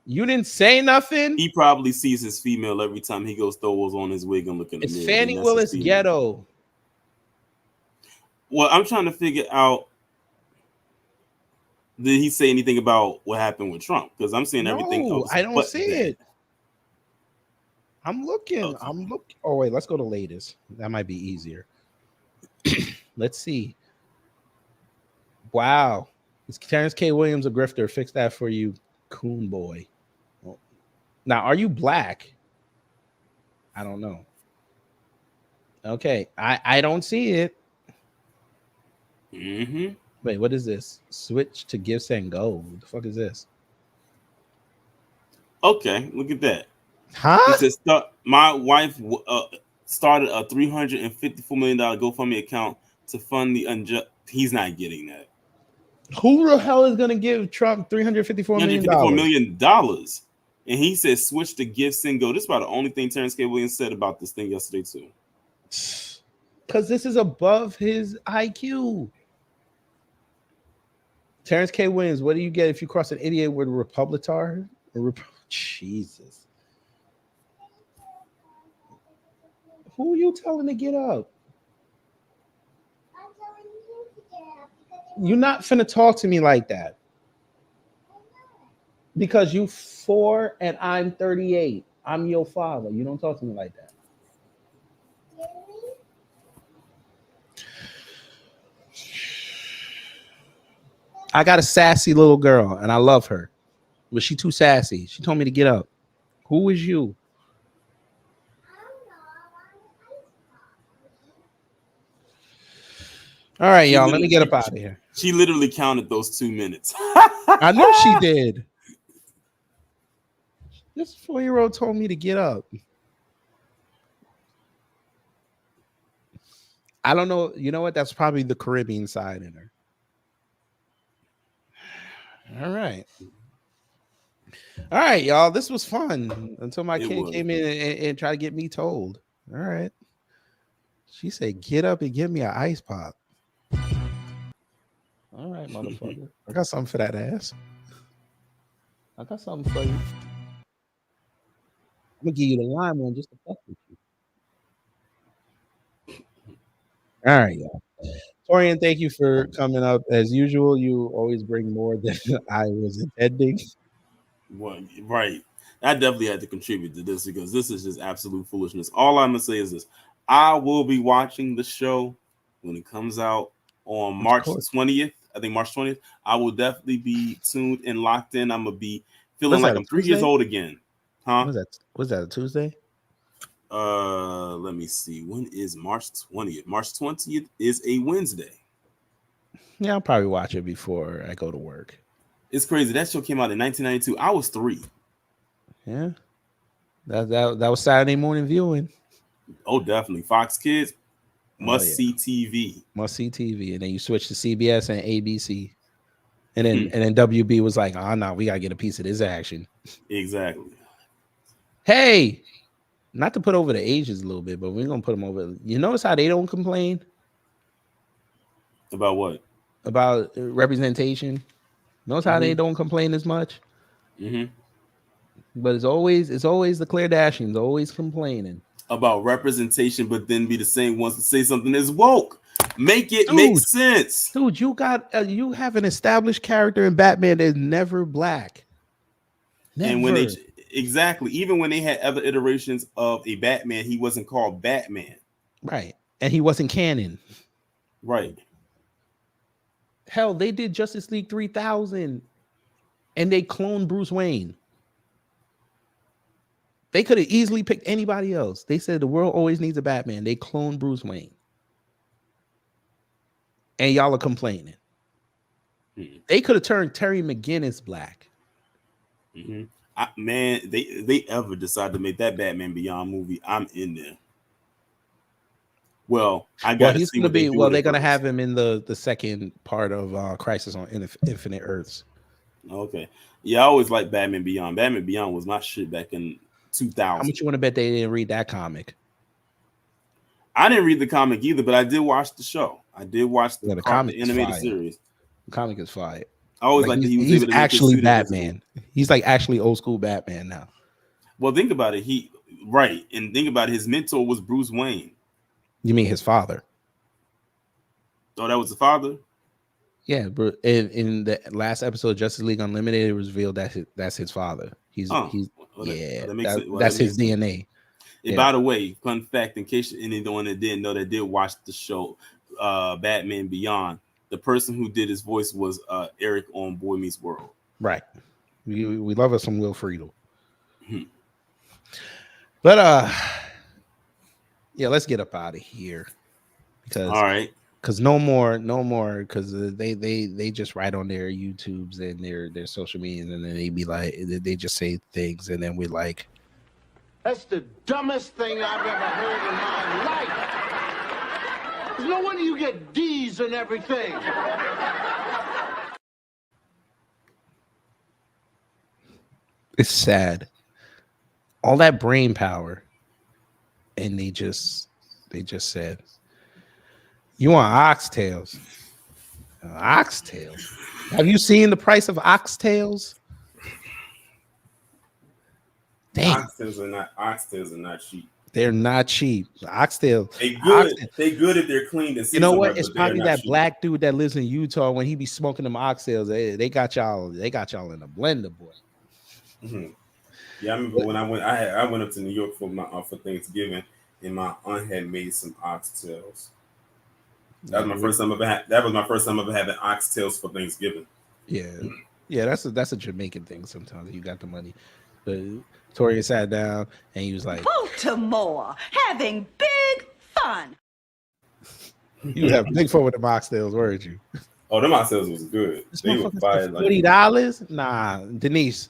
You didn't say nothing? He probably sees his female every time he goes throws on his wig and look in the mirror. It's Fannie Willis ghetto. Well, I'm trying to figure out, did he say anything about what happened with Trump? Because I'm seeing everything else. I don't see it. I'm looking. Okay. I'm looking. Oh, wait, let's go to latest. That might be easier. Let's see. Wow. Is Terrence K. Williams a grifter? Fix that for you, coon boy. Now, are you black? I don't know. Okay. I don't see it. Mm-hmm. Wait, what is this? Switch to Give Send Go. What the fuck is this? Okay, look at that. Huh? He says, my wife started a $354 million GoFundMe account to fund the unjust. He's not getting that. Who the hell is going to give Trump $354 million? $354 million. And he says, switch to Give Send Go. This is about the only thing Terrence K. Williams said about this thing yesterday, too. Because this is above his IQ. Terrence K. Williams, what do you get if you cross an idiot with a Republitar? Jesus. Who are you telling to get up? I'm telling you to get up because You're not finna talk to me like that. Because you 4 and I'm 38. I'm your father. You don't talk to me like that. I got a sassy little girl and I love her. But she too sassy. She told me to get up. Who is you? All right, y'all. Let me get up out of here. She literally counted those 2 minutes. I know she did. This 4-year-old told me to get up. I don't know. You know what? That's probably the Caribbean side in her. All right. All right, y'all. This was fun until my kid came in and tried to get me told. All right. She said, get up and give me an ice pop. All right, motherfucker. I got something for that ass. I got something for you. I'm going to give you the lime one just to fuck with you. All right, y'all. Torian, thank you for coming up. As usual, you always bring more than I was intending. Well, right. I definitely had to contribute to this because this is just absolute foolishness. All I'm going to say is this. I will be watching the show when it comes out on March 20th. I think March 20th. I will definitely be tuned and locked in. I'm going to be feeling like I'm 3 years old again. Huh? Was that a Tuesday? Let me see. When is March 20th? March 20th is a Wednesday. Yeah, I'll probably watch it before I go to work. It's crazy. That show came out in 1992. I was 3. Yeah. That was Saturday morning viewing. Oh, definitely. Fox Kids, must-see TV. Must-see TV. And then you switch to CBS and ABC. And then WB was like, oh, no, we got to get a piece of this action. Exactly. Hey, not to put over the ages a little bit, but we're going to put them over. You notice how they don't complain? About what? About representation. Notice how they don't complain as much? Mm-hmm. But it's always the Kardashians always complaining. About representation, but then be the same ones to say something that's woke. Make it make sense. Dude, you have an established character in Batman that's never black. Never. And when even when they had other iterations of a Batman, he wasn't called Batman. Right. And he wasn't canon. Right. Hell, they did Justice League 3000 and they cloned Bruce Wayne. They could have easily picked anybody else. They said the world always needs a Batman. They cloned Bruce Wayne. And y'all are complaining. Mm-hmm. They could have turned Terry McGinnis black. Mm-hmm. Man, they ever decide to make that Batman Beyond movie, I'm in there. Well, I got Well, to he's see gonna what they be. do Well, with they're it gonna first. have him in the second part of Crisis on Infinite Earths. Okay. Yeah, I always liked Batman Beyond. Batman Beyond was my shit back in How 2000. much you want to bet they didn't read that comic? I didn't read the comic either, but I did watch the show. I did watch Yeah, the the comic is animated fire. series. The comic is fire. I always Like, liked that he was he's able to make his actually suit invisible. Batman. He's like actually old school Batman now. Well, think about it. And think about it. His mentor was Bruce Wayne. You mean his father? Oh, that was the father? Yeah, but in the last episode of Justice League Unlimited, it was revealed that that's his father. He's Well, yeah, that makes it. Well, that's that his makes sense. DNA. And by the way, fun fact, in case anyone that didn't know that did watch the show, Batman Beyond, the person who did his voice was Eric on Boy Meets World. Right. We love us some Will Friedle. But yeah, let's get up out of here because all right, because no more because they just write on their YouTubes and their social media and then they be like they just say things and then we like. That's the dumbest thing I've ever heard in my life. There's no wonder you get D's and everything. It's sad. All that brain power, and they just said, "You want oxtails? Oxtails? Have you seen the price of oxtails? Damn, oxtails are not cheap. They're not cheap. Oxtail. They good if they're cleaned and You know seasoned what? right, It's but they're probably not that cheap. black dude that lives in Utah when he be smoking them oxtails. They got y'all. They got y'all in a blender, boy. Mm-hmm. Yeah, I remember when I went up to New York for Thanksgiving, and my aunt had made some oxtails. That was my first time ever having oxtails for Thanksgiving. Yeah. That's a Jamaican thing. Sometimes you got the money, but Tori sat down and he was like, Baltimore having big fun. "You have big fun with the oxtails, weren't you?" Oh, them oxtails was good. They were fire. $40? Nah, Denise.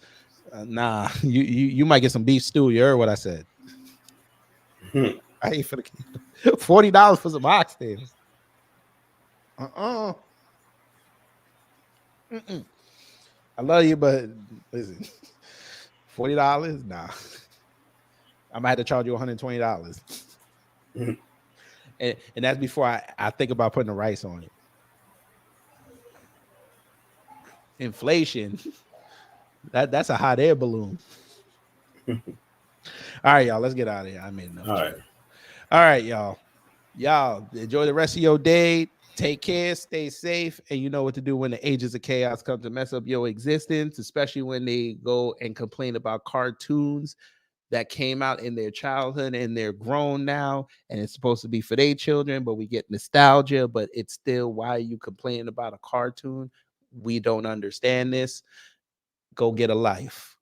Nah, you might get some beef stew. You heard what I said. I ain't for the $40 for some oxtails. I love you, but listen, $40? Nah. I might have to charge you $120. and that's before I think about putting the rice on it. Inflation. That's a hot air balloon. All right, y'all. Let's get out of here. I made enough. All right, y'all. Y'all enjoy the rest of your day. Take care, stay safe, and you know what to do when the ages of chaos come to mess up your existence, especially when they go and complain about cartoons that came out in their childhood and they're grown now, and it's supposed to be for their children, but we get nostalgia, but it's still, why are you complaining about a cartoon? We don't understand this. Go get a life.